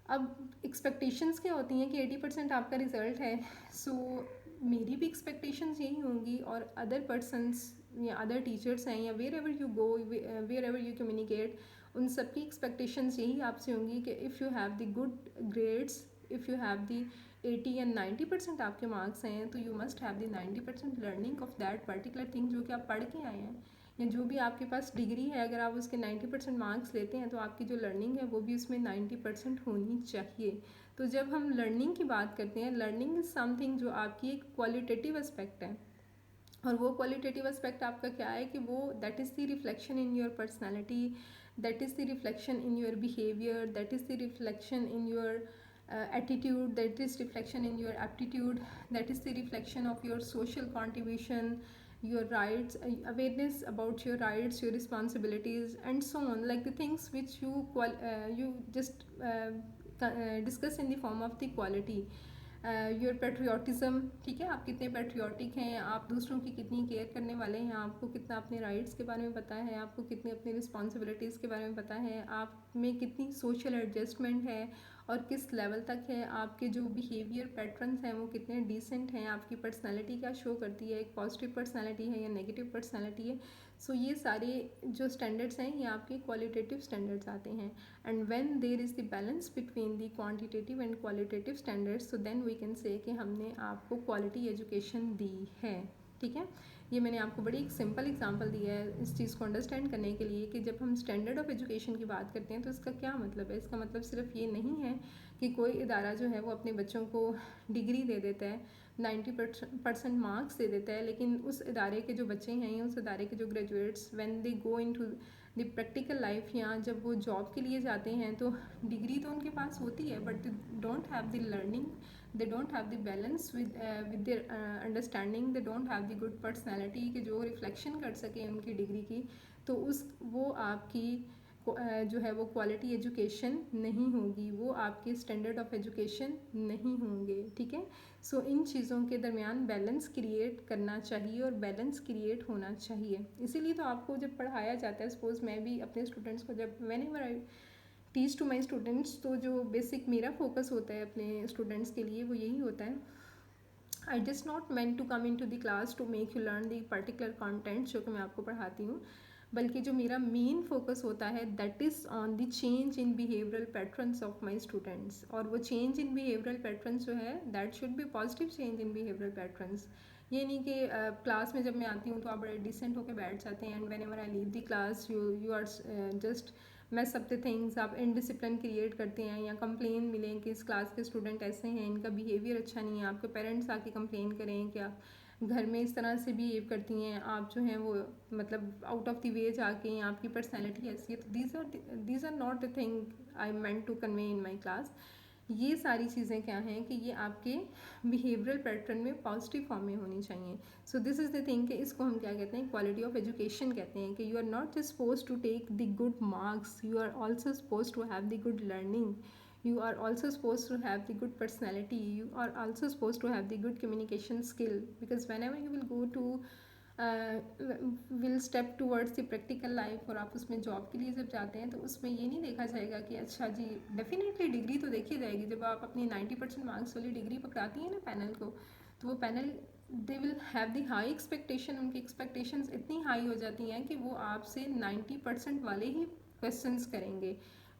Speaker 1: अब एक्सपेक्टेशंस क्या होती हैं कि 80% आपका रिज़ल्ट है. सो मेरी भी एक्सपेक्टेशंस यही होंगी और अदर पर्सनस या अदर टीचर्स हैं या wherever you go, wherever you communicate, उन सब की एक्सपेक्टेशंस यही आपसे होंगी कि if you have the good grades, if you have the 80 या 90% आपके मार्क्स हैं तो you must have the 90% learning of that particular thing जो कि आप पढ़ के आए हैं. या जो भी आपके पास डिग्री है, अगर आप उसके 90% मार्क्स लेते हैं तो आपकी जो लर्निंग है वो भी उसमें 90% होनी चाहिए. तो जब हम लर्निंग की बात करते हैं, लर्निंग इज़ समथिंग जो आपकी एक क्वालिटेटिव एस्पेक्ट है. और वो क्वालिटेटिव एस्पेक्ट आपका क्या है कि वो that is the reflection in your personality, that is the reflection in your behaviour, that is the reflection in your attitude, that is reflection in your aptitude, that is the reflection of your social contribution, your rights, awareness about your rights, your responsibilities, and so on, like the things which you just discuss in the form of the quality. Your patriotism, ठीक है, आप कितने patriotic हैं, आप दूसरों की कितनी care करने वाले हैं, आपको कितना अपने राइट्स के बारे में पता है, आपको कितनी अपनी रिस्पॉन्सिबिलिटीज़ के बारे में पता है, आप में कितनी सोशल एडजस्टमेंट है और किस लेवल तक है, आपके जो बिहेवियर पैटर्न्स हैं वो कितने डिसेंट हैं, आपकी पर्सनैलिटी क्या शो करती है, एक पॉजिटिव पर्सनैलिटी है या नेगेटिव पर्सनैलिटी है। सो ये सारे जो स्टैंडर्ड्स हैं ये आपके क्वालिटेटिव स्टैंडर्ड्स आते हैं। And when there is the balance between the quantitative and qualitative standards, so then we can say कि हमने आपको क्वालिटी एजुकेशन दी है। ठीक है, ये मैंने आपको बड़ी एक सिंपल एग्जांपल दिया है इस चीज़ को अंडरस्टैंड करने के लिए कि जब हम स्टैंडर्ड ऑफ एजुकेशन की बात करते हैं तो इसका क्या मतलब है। इसका मतलब सिर्फ ये नहीं है कि कोई इदारा जो है वो अपने बच्चों को डिग्री दे देता है, 90% मार्क्स दे देता है, लेकिन उस इदारे के जो बच्चे हैं या उस इदारे के जो graduates when they go into the practical life या जब वो जॉब के लिए जाते हैं तो डिग्री तो उनके पास होती है but they don't have the learning, they don't have the balance with their understanding, they don't have the good personality कि जो रिफ्लेक्शन कर सके उनकी डिग्री की, तो उस वो आपकी जो है वो क्वालिटी एजुकेशन नहीं होगी, वो आपके स्टैंडर्ड ऑफ एजुकेशन नहीं होंगे। ठीक है, सो इन चीज़ों के दरमियान बैलेंस क्रिएट करना चाहिए और बैलेंस क्रिएट होना चाहिए। इसीलिए तो आपको जब पढ़ाया जाता है, सपोज मैं भी अपने स्टूडेंट्स को जब whenever I teach to my students, तो जो बेसिक मेरा फोकस होता है अपने स्टूडेंट्स के लिए वो यही होता है, I just not meant to come in to the class to make you learn the particular content जो कि मैं आपको पढ़ाती हूँ, बल्कि जो मेरा मेन फोकस होता है that is on the change in behavioural patterns of my students. और वो चेंज इन बिहेवियरल पैटर्न्स जो है that should be positive change in behavioural patterns. ये नहीं कि क्लास में जब मैं आती हूँ तो आप बड़े डिसेंट होकर बैठ जाते हैं and whenever I leave the class you are just mess up the things, आप इनडिसिप्लिन क्रिएट करते हैं या कंप्लेन मिलें कि इस क्लास के स्टूडेंट ऐसे हैं, इनका बिहेवियर अच्छा नहीं है, आपके पेरेंट्स आके कंप्लेन करें कि आप घर में इस तरह से बिहेव करती हैं, आप जो हैं वो मतलब आउट ऑफ द वे जाके हैं, आपकी पर्सनैलिटी ऐसी है। तो these are not the thing I meant to convey in my class. ये सारी चीज़ें क्या हैं कि ये आपके बिहेवियरल पैटर्न में पॉजिटिव फॉर्म में होनी चाहिए। So this is the thing कि इसको हम क्या कहते हैं, क्वालिटी ऑफ एजुकेशन कहते हैं कि you are not just suppose to take the good marks, you are also suppose to have the good learning, you are also supposed to have the good personality, you are also supposed to have the good communication skill, because whenever you will go to will step towards the practical life और आप उसमें job के लिए जब जाते हैं तो उसमें ये नहीं देखा जाएगा कि अच्छा जी, डेफिनेटली डिग्री तो देखी जाएगी, जब आप अपनी 90% मार्क्स वाली डिग्री पकड़ाती हैं ना पैनल को, तो वो panel they will have the high expectation, उनकी एक्सपेक्टेशंस इतनी हाई हो जाती हैं कि वो आपसे 90% वाले ही क्वेश्चंस करेंगे।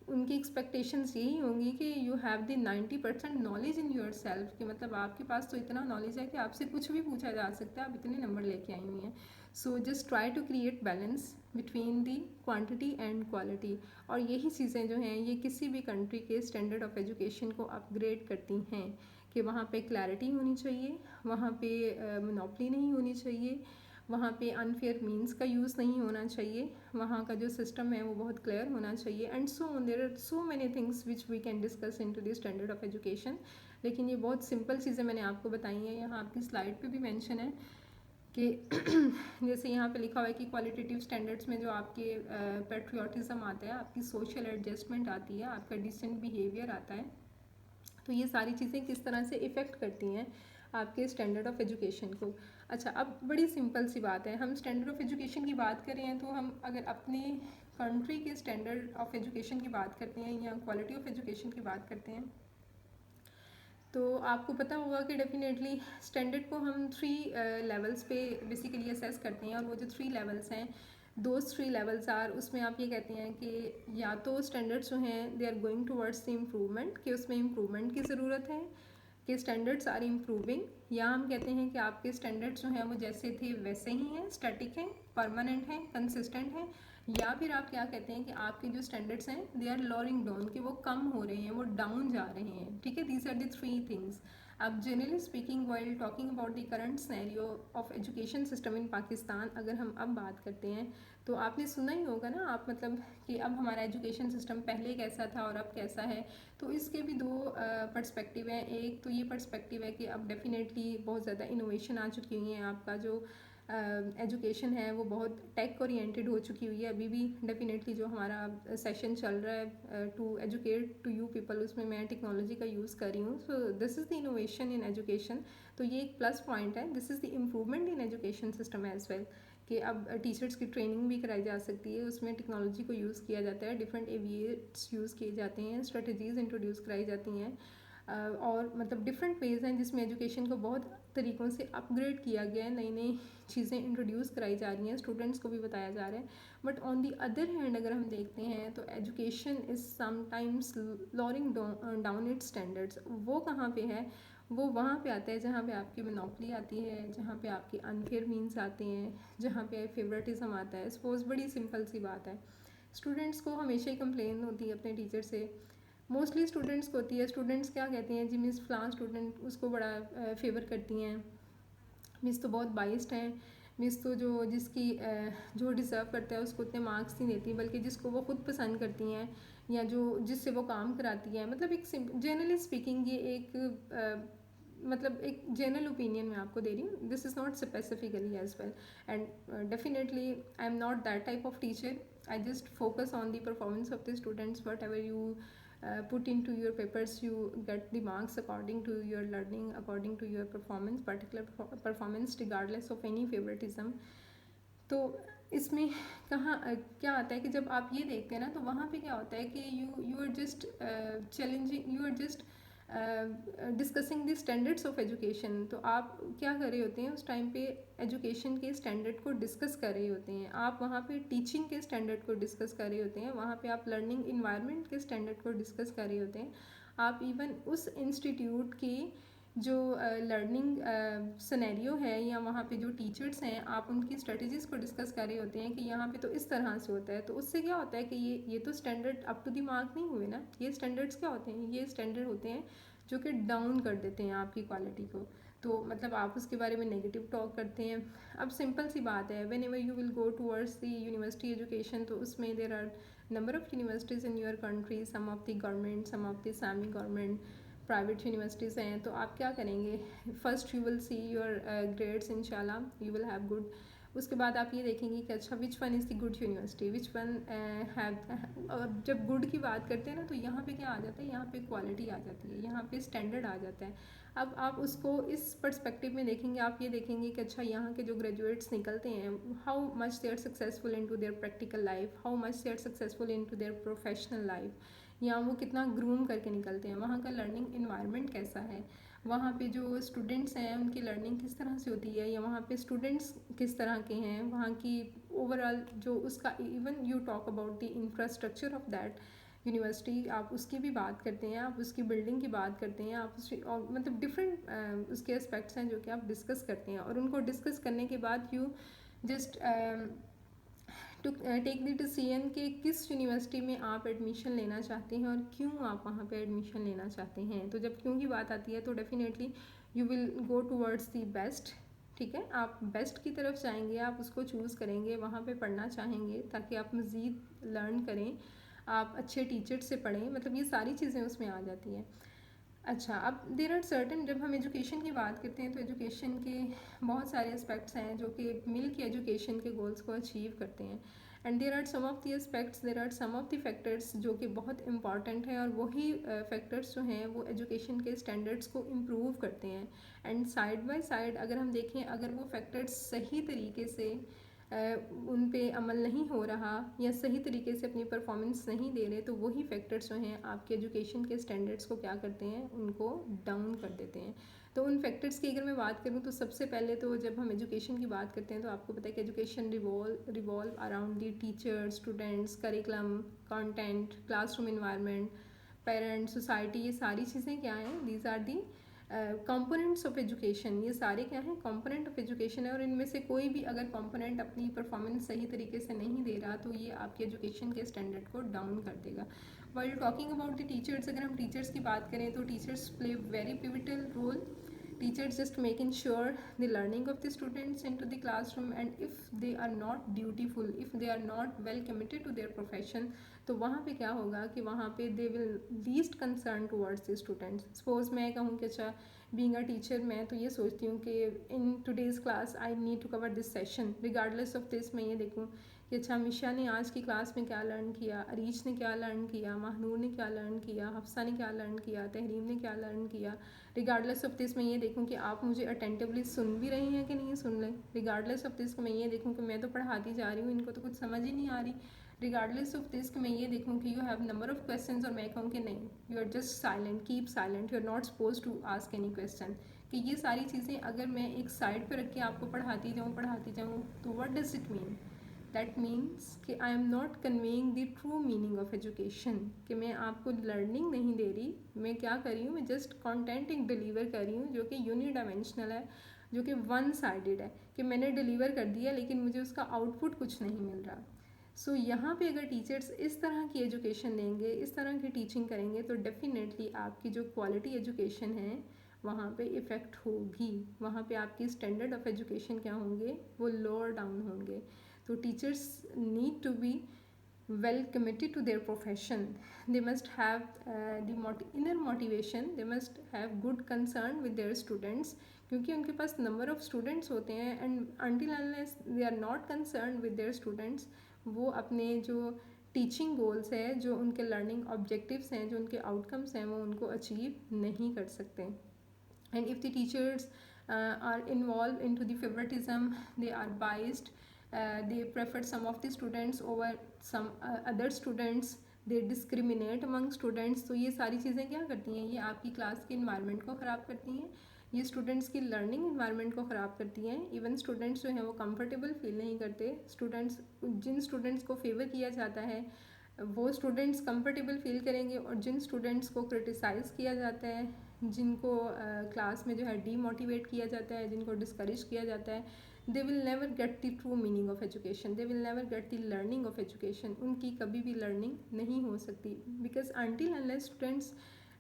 Speaker 1: उनकी एक्सपेक्टेशंस यही होंगी कि you have the 90% knowledge in your self, कि मतलब आपके पास तो इतना नॉलेज है कि आपसे कुछ भी पूछा जा सकता है, आप इतने नंबर लेके आई हुई हैं। So just try to create balance between the quantity and quality. और यही चीज़ें जो हैं ये किसी भी कंट्री के स्टैंडर्ड ऑफ एजुकेशन को अपग्रेड करती हैं कि वहाँ पे क्लैरिटी होनी चाहिए, वहाँ पे मोनोपली नहीं होनी चाहिए, वहाँ पे अनफेयर मीन्स का यूज़ नहीं होना चाहिए, वहाँ का जो सिस्टम है वो बहुत क्लियर होना चाहिए, and so there are so many things which we can discuss in to the standard of education. लेकिन ये बहुत सिंपल चीज़ें मैंने आपको बताई हैं, यहाँ आपकी स्लाइड पे भी मेंशन है कि जैसे यहाँ पे लिखा हुआ है कि क्वालिटेटिव स्टैंडर्ड्स में जो आपके पेट्रियाटिज़म आता है, आपकी सोशल एडजस्टमेंट आती है, आपका डिसेंट बिहेवियर आता है, तो ये सारी चीज़ें किस तरह से इफ़ेक्ट करती हैं आपके स्टैंडर्ड ऑफ एजुकेशन को। अच्छा, अब बड़ी सिंपल सी बात है, हम स्टैंडर्ड ऑफ एजुकेशन की बात कर रहे हैं तो हम अगर अपने कंट्री के स्टैंडर्ड ऑफ एजुकेशन की बात करते हैं या क्वालिटी ऑफ एजुकेशन की बात करते हैं, तो आपको पता होगा कि डेफिनेटली स्टैंडर्ड को हम 3 लेवल्स पे बेसिकली असेस करते हैं, और वो जो 3 लेवल्स हैं, दो 3 लेवल्स आर, उसमें आप ये कहते हैं कि या तो स्टैंडर्ड्स जो हैं they are going towards the improvement, कि उसमें इम्प्रूवमेंट की ज़रूरत है, कि स्टैंडर्ड्स आर इम्प्रूविंग, या हम कहते हैं कि आपके स्टैंडर्ड्स जो हैं वो जैसे थे वैसे ही हैं, स्टैटिक हैं, परमानेंट हैं, कंसिस्टेंट हैं, या फिर आप क्या कहते हैं कि आपके जो स्टैंडर्ड्स हैं दे आर लोअरिंग डाउन, कि वो कम हो रहे हैं, वो डाउन जा रहे हैं। ठीक है, दीज आर द 3 थिंग्स। अब generally speaking while talking about the current scenario of education system in Pakistan, अगर हम अब बात करते हैं तो आपने सुना ही होगा ना आप, मतलब कि अब हमारा एजुकेशन सिस्टम पहले कैसा था और अब कैसा है, तो इसके भी 2 पर्सपेक्टिव हैं। एक तो ये पर्सपेक्टिव है कि अब डेफिनेटली बहुत ज़्यादा इनोवेशन आ चुकी हुई हैं, आपका जो एजुकेशन है वो बहुत टेक ओरिएंटेड हो चुकी हुई है। अभी भी डेफिनेटली जो हमारा सेशन चल रहा है to educate to you people, उसमें मैं टेक्नोलॉजी का यूज़ कर रही हूँ। So this is the innovation in education. तो ये एक प्लस पॉइंट है। This is the improvement in education system as well, कि अब टीचर्स की ट्रेनिंग भी कराई जा सकती है, उसमें टेक्नोलॉजी को यूज़ किया जाता है, डिफरेंट एविएट्स यूज़ किए जाते हैं, स्ट्रेटजीज़ इंट्रोड्यूस कराई जाती हैं, और मतलब डिफरेंट वेज हैं जिसमें एजुकेशन को बहुत तरीक़ों से अपग्रेड किया गया है, नई नई चीज़ें इंट्रोड्यूस कराई जा रही हैं, स्टूडेंट्स को भी बताया जा रहा है। But on the other hand अगर हम देखते हैं तो education is sometimes lowering down it's standards. वो कहाँ पे है? वो वहाँ पे आता है जहाँ पे आपकी मोनोपोली आती है, जहाँ पे आपके अनफेयर मीन्स आते हैं, जहाँ पे फेवरेटिज्म आता है। सपोज बड़ी सिंपल सी बात है, स्टूडेंट्स को हमेशा ही कंप्लेन होती है अपने टीचर से, मोस्टली स्टूडेंट्स को होती है। स्टूडेंट्स क्या कहते हैं जी, मिस फ़लाँ स्टूडेंट उसको बड़ा फेवर करती हैं, मिस तो बहुत बाइस्ड हैं, मिस तो जो जिसकी जो डिज़र्व करता है उसको उतने मार्क्स नहीं देती, बल्कि जिसको वो खुद पसंद करती हैं या जो जिससे वो काम कराती हैं। मतलब एक जनरली स्पीकिंग ये एक मतलब एक जनरल ओपिनियन मैं आपको दे रही हूँ, this is not specifically as well, and definitely I am not that type of teacher. I just focus on the performance of the students. Whatever you put into your papers, you get the marks according to your learning, according to your performance, particular performance, regardless of any favoritism. तो इसमें कहाँ क्या आता है कि जब आप ये देखते हैं ना, तो वहाँ पे क्या होता है कि you are just challenging, you are just discussing the standards of education. तो आप क्या कर रहे होते हैं उस टाइम पे? एजुकेशन के स्टैंडर्ड को डिस्कस कर रहे होते हैं आप, वहाँ पे टीचिंग के स्टैंडर्ड को डिस्कस कर रहे होते हैं, वहाँ पे आप लर्निंग इन्वायरमेंट के स्टैंडर्ड को डिस्कस कर रहे होते हैं। आप इवन उस इंस्टीट्यूट की जो लर्निंग सिनेरियो है या वहाँ पे जो टीचर्स हैं, आप उनकी स्ट्रेटजीज़ को डिस्कस कर रहे होते हैं कि यहाँ पे तो इस तरह से होता है। तो उससे क्या होता है कि ये तो standard up to the mark नहीं हुए ना। ये स्टैंडर्ड्स क्या होते हैं? ये स्टैंडर्ड होते हैं जो कि डाउन कर देते हैं आपकी क्वालिटी को। तो मतलब आप उसके बारे में नेगेटिव टॉक करते हैं। अब सिंपल सी बात है, whenever you will go towards the university education, तो उसमें there are number of universities in your country, some of the government, some of the semi government, private universities हैं। तो आप क्या करेंगे? First you will see your grades, इंशाल्लाह you will have good. उसके बाद आप ये देखेंगे कि अच्छा which one is the good university, which one have. जब गुड की बात करते हैं ना, तो यहाँ पे क्या आ जाता है? यहाँ पे क्वालिटी आ जाती है, यहाँ पे स्टैंडर्ड आ जाता है। अब आप उसको इस पर्सपेक्टिव में देखेंगे, आप ये देखेंगे कि अच्छा यहाँ के जो ग्रेजुएट्स निकलते हैं, how much they are successful into their practical life, how much they are successful into their professional life, या वो कितना ग्रूम करके निकलते हैं, वहाँ का लर्निंग इन्वायरमेंट कैसा है, वहाँ पे जो स्टूडेंट्स हैं उनकी लर्निंग किस तरह से होती है, या वहाँ पे स्टूडेंट्स किस तरह के हैं, वहाँ की ओवरऑल जो उसका, even you talk about the infrastructure of that university, आप उसकी भी बात करते हैं, आप उसकी बिल्डिंग की बात करते हैं, आप उसकी मतलब डिफरेंट उसके एस्पेक्ट्स हैं जो कि आप डिस्कस करते हैं। और उनको डिस्कस करने के बाद you just to take the decision कि किस यूनिवर्सिटी में आप एडमिशन लेना चाहते हैं और क्यों आप वहाँ पे एडमिशन लेना चाहते हैं। तो जब क्यों की बात आती है तो definitely you will go towards the best. ठीक है, आप बेस्ट की तरफ जाएंगे, आप उसको चूज़ करेंगे, वहाँ पे पढ़ना चाहेंगे ताकि आप मज़ीद लर्न करें, आप अच्छे टीचर से पढ़ें, मतलब ये सारी चीज़ें उसमें आ जाती हैं। अच्छा, अब देर आर सर्टन, जब हम एजुकेशन की बात करते हैं तो एजुकेशन के बहुत सारे एस्पेक्ट्स हैं जो कि मिल के एजुकेशन के गोल्स को अचीव करते हैं। And there are some of the aspects, there are some of the factors जो कि बहुत इंपॉर्टेंट हैं, और वही फैक्टर्स जो हैं वो एजुकेशन के स्टैंडर्ड्स को इम्प्रूव करते हैं। एंड साइड बाय साइड अगर हम देखें, अगर वो फैक्टर्स सही तरीके से उन पे अमल नहीं हो रहा या सही तरीके से अपनी परफॉर्मेंस नहीं दे रहे, तो वही फैक्टर्स जो हैं आपके एजुकेशन के स्टैंडर्ड्स को क्या करते हैं? उनको डाउन कर देते हैं। तो उन फैक्टर्स की अगर मैं बात करूँ तो सबसे पहले तो जब हम एजुकेशन की बात करते हैं तो आपको पता है कि education revolve around the teacher, students, curriculum, content, classroom environment, parents, society, ये सारी चीज़ें क्या हैं? These are the components of education. ये सारे क्या हैं? कंपोनेंट ऑफ एजुकेशन है, और इनमें से कोई भी अगर कंपोनेंट अपनी परफॉर्मेंस सही तरीके से नहीं दे रहा तो ये आपके एजुकेशन के स्टैंडर्ड को डाउन कर देगा। While talking about the teachers, अगर हम टीचर्स की बात करें तो teachers play very pivotal role. teachers just making sure the learning of the students into the classroom, and if they are not dutiful, if they are not well committed to their profession, तो वहाँ पे क्या होगा कि वहाँ पे they will least concern towards the students. Suppose मैं कहूँ कि अच्छा being a teacher मैं तो ये सोचती हूँ कि in today's class I need to cover this session, regardless of this मैं ये देखूँ कि अच्छा मिशा ने आज की क्लास में क्या लर्न किया, अरीश ने क्या लर्न किया, महनूर ने क्या लर्न किया, हफ्सा ने क्या लर्न किया, तहरीम ने क्या लर्न किया. रिगार्डलेस ऑफ दिस मैं ये देखूँ कि आप मुझे अटेंटिवली सुन भी रही हैं कि नहीं सुन रहे. रिगार्डलेस ऑफ दिस मैं ये देखूँ कि मैं तो पढ़ाती जा रही हूँ, इनको तो कुछ समझ ही नहीं आ रही. रिगार्डलेस ऑफ दिस कि मैं ये देखूँ कि you have number of questions और मैं कहूँ कि नहीं, you are just silent, keep silent, you are not suppose to ask any question. कि ये सारी चीज़ें अगर मैं एक साइड पे रख के आपको पढ़ाती जाऊँ तो what does it mean? That means कि I am not conveying the true meaning of education. कि मैं आपको लर्निंग नहीं दे रही, मैं क्या कर रही हूँ, मैं जस्ट कंटेंट एक डिलीवर कर रही हूँ जो कि यूनिडायमेंशनल है, जो कि वन साइडेड है, कि मैंने डिलीवर कर दिया लेकिन मुझे उसका आउटपुट कुछ नहीं मिल रहा. सो यहाँ पे अगर टीचर्स इस तरह की एजुकेशन देंगे, इस तरह की टीचिंग करेंगे, तो डेफिनेटली आपकी जो क्वालिटी एजुकेशन है वहाँ पे इफ़ेक्ट होगी. वहाँ पे आपकी स्टैंडर्ड ऑफ एजुकेशन क्या होंगे, वो लोअर डाउन होंगे. तो teachers need to be well committed to their profession. They must have inner motivation. They must have good concern with their students, क्योंकि उनके पास number of students होते हैं, and until unless they are not concerned with their students, वो अपने जो teaching goals है, जो उनके लर्निंग ऑब्जेक्टिव्स हैं, जो उनके आउटकम्स हैं, वो उनको अचीव नहीं कर सकते. And if the teachers are involved into the favoritism, they are biased, they prefer some of the students over some other students, they discriminate among students. तो ये सारी चीज़ें क्या करती हैं, ये आपकी क्लास के इन्वायरमेंट को ख़राब करती हैं, ये स्टूडेंट्स की लर्निंग इन्वायरमेंट को ख़राब करती हैं. इवन स्टूडेंट्स जो हैं वो कंफर्टेबल फील नहीं करते. स्टूडेंट्स, जिन स्टूडेंट्स को फेवर किया जाता है वो स्टूडेंट्स कंफर्टेबल फील करेंगे, और जिन स्टूडेंट्स को क्रिटिसाइज़ किया जाता है, जिनको क्लास में जो है डीमोटिवेट किया जाता है, जिनको डिस्करेज किया जाता है, they will never get the true meaning of education, they will never get the learning of education. उनकी कभी भी लर्निंग नहीं हो सकती, because until unless students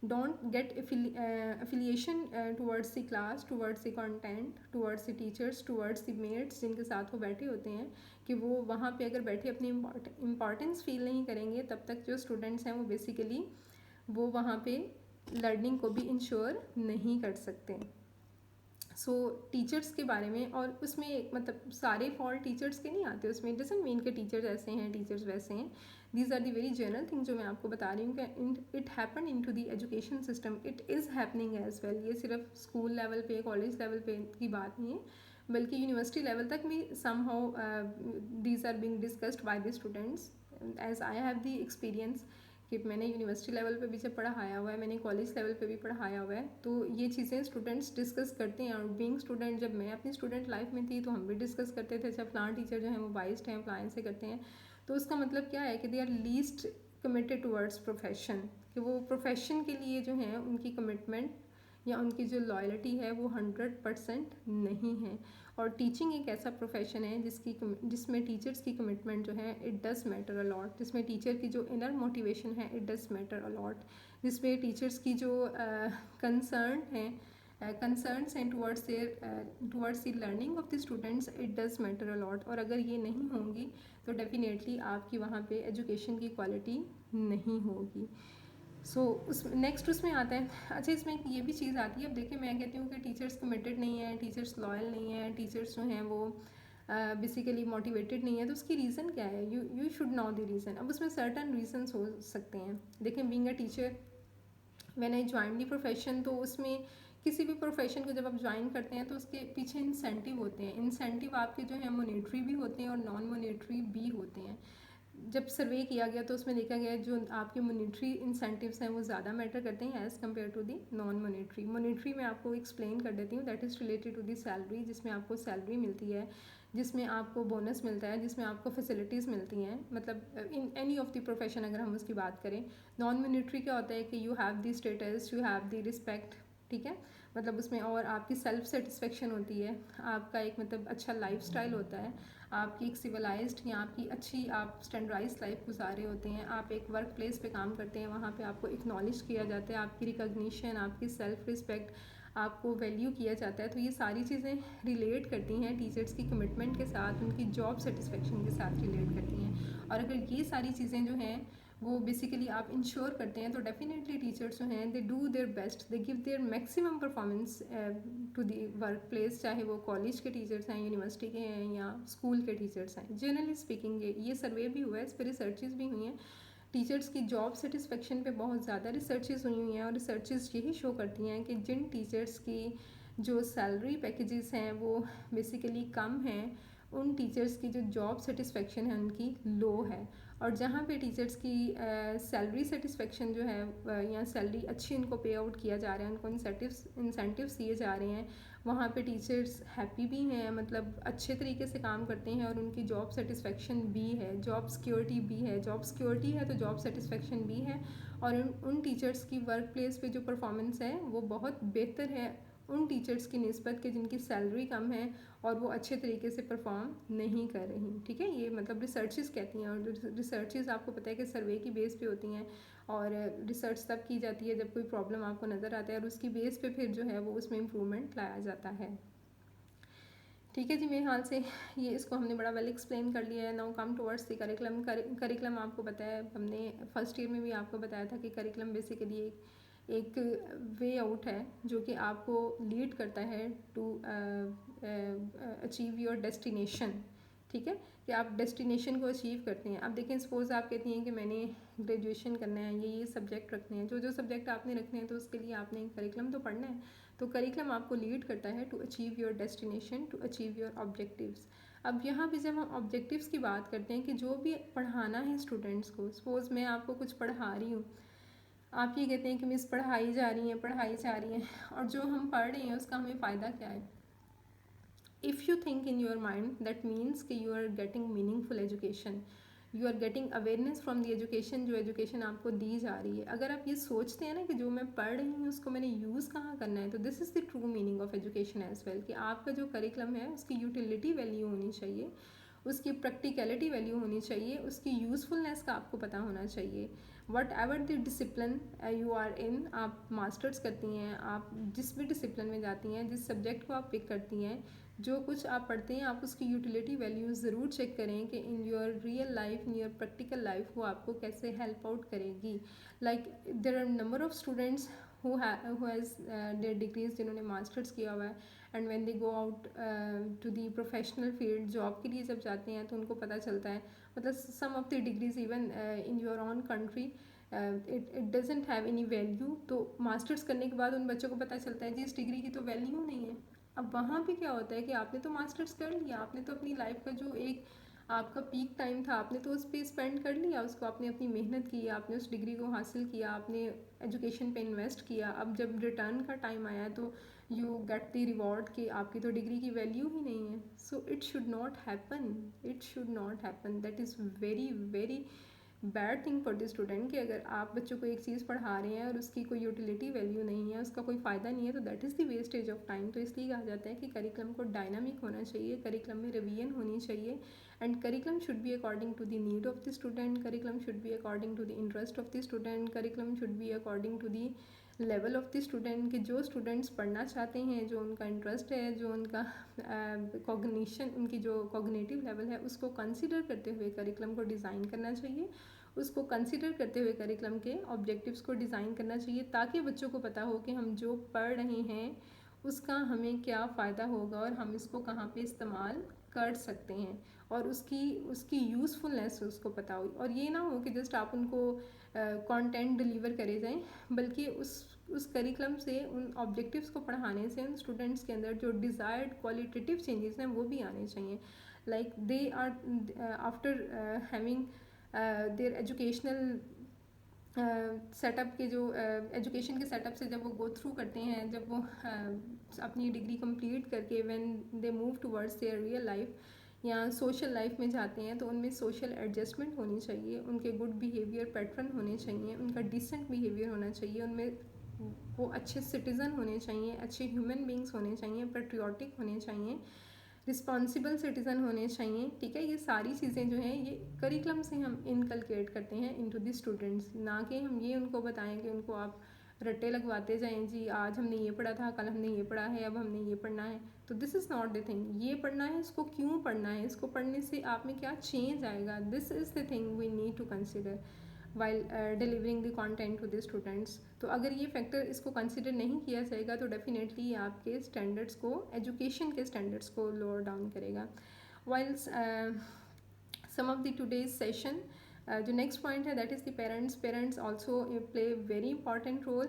Speaker 1: don't get affiliation towards the class, towards the content, towards the teachers, towards the mates जिनके साथ वो बैठे होते हैं, कि वो वहाँ पे अगर बैठे अपनी इम्पॉर्टेंस फील नहीं करेंगे, तब तक जो स्टूडेंट्स हैं वो बेसिकली वो वहाँ पे लर्निंग को भी इंश्योर नहीं कर सकते. सो टीचर्स के बारे में, और उसमें मतलब सारे फॉल्ट टीचर्स के नहीं आते उसमें. डजंट मीन के टीचर्स ऐसे हैं, टीचर्स वैसे हैं. These are the very general thing जो मैं आपको बता रही हूँ कि it happen into the education system, it is happening as well. ये सिर्फ स्कूल लेवल पे, कॉलेज लेवल पे की बात नहीं है, बल्कि यूनिवर्सिटी लेवल तक भी somehow these are being discussed by the students. As I have the experience कि मैंने यूनिवर्सिटी लेवल पे भी जब पढ़ाया हुआ है, मैंने कॉलेज लेवल पे भी पढ़ाया हुआ है, तो ये चीज़ें स्टूडेंट्स डिस्कस करते हैं. और बीइंग स्टूडेंट, जब मैं अपनी स्टूडेंट लाइफ में थी तो हम भी डिस्कस करते थे, जब फलां टीचर जो हैं वो बाइस्ड हैं, फलां से करते हैं. तो उसका मतलब क्या है कि they are least committed towards profession, कि वो प्रोफेशन के लिए जो है उनकी कमिटमेंट या उनकी जो लॉयल्टी है वो 100% नहीं है. और टीचिंग एक ऐसा प्रोफेशन है जिसमें टीचर्स की कमिटमेंट जो है इट डज़ मैटर अलॉट, जिसमें टीचर की जो इनर मोटिवेशन है इट डज़ मैटर अलॉट, जिसमें टीचर्स की जो कंसर्न्स हैं towards the learning of the students, it does matter a lot. और अगर ये नहीं होंगी तो डेफिनेटली आपकी वहाँ पे एजुकेशन की क्वालिटी नहीं होगी. सो उस नेक्स्ट उसमें आता है, अच्छा इसमें ये भी चीज़ आती है. अब देखिए मैं कहती हूँ कि टीचर्स कमिटेड नहीं है, टीचर्स लॉयल नहीं है, टीचर्स जो हैं वो बेसिकली मोटिवेटेड नहीं है, तो उसकी रीज़न क्या है? You should know the reason. अब उसमें सर्टन रीजंस हो सकते हैं. देखिए being a teacher when I join the profession, तो उसमें किसी भी प्रोफेशन को जब आप ज्वाइन करते हैं तो उसके पीछे इंसेंटिव होते हैं. इंसेंटिव आपके जो है मोनेटरी भी होते हैं और नॉन मोनेटरी भी होते हैं. जब सर्वे किया गया तो उसमें देखा गया जो आपके मोनेटरी इंसेंटिव्स हैं वो ज़्यादा मैटर करते हैं as compare to the non monetary. Monetary मैं आपको एक्सप्लेन कर देती हूँ, that is related to the salary, जिसमें आपको सैलरी मिलती है, जिसमें आपको बोनस मिलता है, जिसमें आपको फैसिलिटीज़ मिलती हैं. मतलब in any of the profession अगर हम उसकी बात करें. नॉन मोनेटरी क्या होता है कि you have the status, you have the respect, ठीक है, मतलब उसमें और आपकी सेल्फ सेटिस्फेक्शन होती है, आपका एक मतलब अच्छा लाइफस्टाइल होता है, आपकी एक सिविलाइज्ड या आपकी अच्छी आप स्टैंडर्डाइज लाइफ गुजारे होते हैं, आप एक वर्क प्लेस पे काम करते हैं, वहाँ पे आपको एक्नॉलेज किया जाता है, आपकी रिकॉग्निशन, आपकी सेल्फ रिस्पेक्ट, आपको वैल्यू किया जाता है। तो ये सारी चीज़ें रिलेट करती हैं टीचर्स की कमिटमेंट के साथ, उनकी जॉब सेटिस्फेक्शन के साथ रिलेट करती हैं। और अगर ये सारी चीज़ें जो हैं वो बेसिकली आप इंश्योर करते हैं तो डेफिनेटली टीचर्स जो हैं they do their best, they give their maximum performance to the work place, चाहे वो कॉलेज के टीचर्स हैं, यूनिवर्सिटी के हैं या स्कूल के टीचर्स हैं। जनरली स्पीकिंग ये सर्वे भी हुआ है, इस पर रिसर्चेज भी हुई हैं। टीचर्स की जॉब सेटिस्फेक्शन पे बहुत ज़्यादा रिसर्चेज हुई हैं और रिसर्चेज यही शो करती हैं कि जिन टीचर्स की जो सैलरी पैकेजेस हैं वो बेसिकली कम हैं, उन टीचर्स की जो जॉब सेटिस्फेक्शन है उनकी लो है। और जहाँ पे टीचर्स की सैलरी सेटिस्फेक्शन जो है या सैलरी अच्छी इनको पे आउट किया जा रहा है, उनको इंसेंटिव्स दिए जा रहे हैं, वहाँ पे टीचर्स हैप्पी भी हैं, मतलब अच्छे तरीके से काम करते हैं और उनकी जॉब सेटिस्फेक्शन भी है, जॉब सिक्योरिटी भी है। जॉब सिक्योरिटी है तो जॉब सेटिस्फेक्शन भी है। और उन टीचर्स की वर्क प्लेस पे जो परफॉर्मेंस है वो बहुत बेहतर है उन टीचर्स की निस्बत के जिनकी सैलरी कम है और वो अच्छे तरीके से परफॉर्म नहीं कर रही। ठीक है, ये मतलब रिसर्चेस कहती हैं। और रिसर्चेस आपको पता है कि सर्वे की बेस पे होती हैं और रिसर्च तब की जाती है जब कोई प्रॉब्लम आपको नज़र आता है और उसकी बेस पे फिर जो है वो उसमें इम्प्रूवमेंट लाया जाता है। ठीक है जी, मेरे हाल से ये इसको हमने बड़ा वेल एक्सप्लेन कर लिया है। Now come towards the curriculum. Curriculum आपको बताया, हमने फर्स्ट ईयर में भी आपको बताया था कि करिकुलम बेसिकली एक वे आउट है जो कि आपको लीड करता है टू अचीव योर डेस्टिनेशन। ठीक है, कि आप डेस्टिनेशन को अचीव करते हैं। अब देखें, सपोज़ आप कहती हैं कि मैंने ग्रेजुएशन करना है, ये सब्जेक्ट रखने हैं, जो सब्जेक्ट आपने रखने हैं तो उसके लिए आपने करिकुलम तो पढ़ना है। तो करिकुलम आपको लीड करता है to achieve your destination, to achieve your objectives. अब यहाँ पे जब हम ऑब्जेक्टिव्स की बात करते हैं कि जो भी पढ़ाना है स्टूडेंट्स को, सपोज़ मैं आपको कुछ पढ़ा रही हूँ, आप ये कहते हैं कि मिस पढ़ाई जा रही हैं और जो हम पढ़ रहे हैं उसका हमें फ़ायदा क्या है। If you think in your mind that means कि you are getting meaningful education, you are getting awareness from the education, जो एजुकेशन आपको दी जा रही है। अगर आप ये सोचते हैं ना कि जो मैं पढ़ रही हूँ उसको मैंने यूज़ कहाँ करना है, तो this is the true meaning of education as well, कि आपका जो करिकुलम है उसकी यूटिलिटी वैल्यू होनी चाहिए, उसकी प्रैक्टिकलिटी वैल्यू होनी चाहिए, उसकी यूज़फुलनेस का आपको पता होना चाहिए। Whatever the discipline you are in, आप मास्टर्स करती हैं, आप जिस भी डिसिप्लिन में जाती हैं, जिस सब्जेक्ट को आप पिक करती हैं, जो कुछ आप पढ़ते हैं आप उसकी यूटिलिटी वैल्यू ज़रूर चेक करें कि in your real life, in your practical life वो आपको कैसे हेल्प आउट करेगी। Like there are number of students who has their degrees, जिन्होंने मास्टर्स किया हुआ है, and when they go out to the professional field, job के लिए जब जाते हैं तो उनको पता चलता है, मतलब some of the degrees even in your own country it doesn't have any value. तो मास्टर्स करने के बाद उन बच्चों को पता चलता है जी इस डिग्री की तो वैल्यू नहीं है। अब वहाँ पे क्या होता है कि आपने तो मास्टर्स कर लिया, आपने तो अपनी लाइफ का जो एक आपका पीक टाइम था आपने तो उस पर स्पेंड कर लिया, उसको आपने अपनी मेहनत की, आपने उस डिग्री को हासिल किया, आपने एजुकेशन पे इन्वेस्ट किया। अब जब रिटर्न का टाइम आया तो यू गेट द रिवॉर्ड कि आपकी तो डिग्री की वैल्यू ही नहीं है। So it should not happen, it should not happen, that is very very bad thing for the student कि अगर आप बच्चों को एक चीज़ पढ़ा रहे हैं और उसकी कोई यूटिलिटी वैल्यू नहीं है, उसका कोई फ़ायदा नहीं है, तो that is the wastage of time. तो इसलिए कहा जाता है कि करिकुलम को डायनामिक होना चाहिए, करिकुलम में रिवीजन होनी चाहिए, and curriculum should be according to the need of the student, curriculum should be according to the interest of the student, curriculum should be according to the level of the student, कि जो students पढ़ना चाहते हैं, जो उनका interest है, जो उनका कॉग्निशन, उनकी जो कॉग्निटिव लेवल है, उसको कंसिडर करते हुए करिकुलम को डिज़ाइन करना चाहिए, उसको कंसिडर करते हुए करिकुलम के ऑब्जेक्टिव्स को डिज़ाइन करना चाहिए, ताकि बच्चों को पता हो कि हम जो पढ़ रहे हैं उसका हमें क्या फ़ायदा होगा और हम इसको कहाँ पे इस्तेमाल कर सकते हैं, और उसकी उसकी यूज़फुलनेस उसको पता हो। और ये ना हो कि जस्ट आप उनको कंटेंट डिलीवर करे जाएं, बल्कि उस करिकुलम से, उन ऑब्जेक्टिव्स को पढ़ाने से उन स्टूडेंट्स के अंदर जो डिज़ायर्ड क्वालिटेटिव चेंजेस हैं वो भी आने चाहिए। Like they are after having their educational setup के जो एजुकेशन के सेटअप से जब वो गो थ्रू करते हैं, जब वो अपनी डिग्री कंप्लीट करके when they move towards their real life या सोशल लाइफ में जाते हैं, तो उनमें सोशल एडजस्टमेंट होनी चाहिए, उनके गुड बिहेवियर पैटर्न होने चाहिए, उनका डिसेंट बिहेवियर होना चाहिए, उनमें वो अच्छे सिटीज़न होने चाहिए, अच्छे ह्यूमन बींग्स होने चाहिए, पेट्रियाटिक होने चाहिए, रिस्पॉन्सिबल सिटीज़न होने चाहिए। ठीक है, ये सारी चीज़ें जो हैं ये करिकुलम से हम इनकलकेट करते हैं इनटू द स्टूडेंट्स, ना कि हम ये उनको बताएं कि उनको आप रट्टे लगवाते जाएं, जी आज हमने ये पढ़ा था, कल हमने ये पढ़ा है, अब हमने ये पढ़ना है। तो this is not the thing. ये पढ़ना है, इसको क्यों पढ़ना है, इसको पढ़ने से आप में क्या चेंज आएगा, this is the thing we need to consider while delivering the content to the students. तो अगर ये फैक्टर इसको कंसिडर नहीं किया जाएगा तो डेफिनेटली आपके स्टैंडर्ड्स को, एजुकेशन के स्टैंडर्ड्स को लोअर डाउन करेगा। While some of the today's session, जो next point है that is the parents also play very important role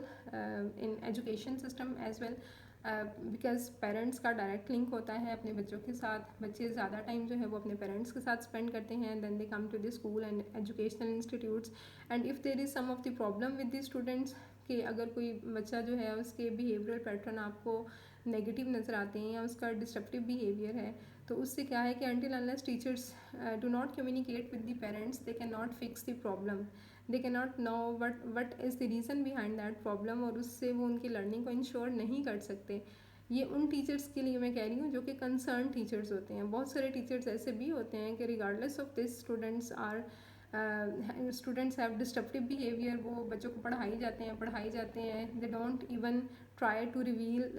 Speaker 1: in education system as well, because parents का डायरेक्ट लिंक होता है अपने बच्चों के साथ। बच्चे ज़्यादा टाइम जो है वो अपने पेरेंट्स के साथ स्पेंड करते हैं, then they come to the school and educational institutes, and if there is some of the problem with the students, कि अगर कोई बच्चा जो है उसके बिहेवियरल पैटर्न आपको नेगेटिव नज़र आते हैं या उसका डिस्ट्रप्टिव बिहेवियर है, तो उससे क्या है कि until unless teachers do not communicate with the parents, they cannot fix the problem, they cannot know what is the reason behind that problem, और उससे वो उनकी लर्निंग को इंश्योर नहीं कर सकते। ये उन टीचर्स के लिए मैं कह रही हूँ जो कि कंसर्न टीचर्स होते हैं। बहुत सारे टीचर्स ऐसे भी होते हैं कि regardless of this students have disruptive behaviour, वो बच्चों को पढ़ाई जाते हैं, they don't even try to reveal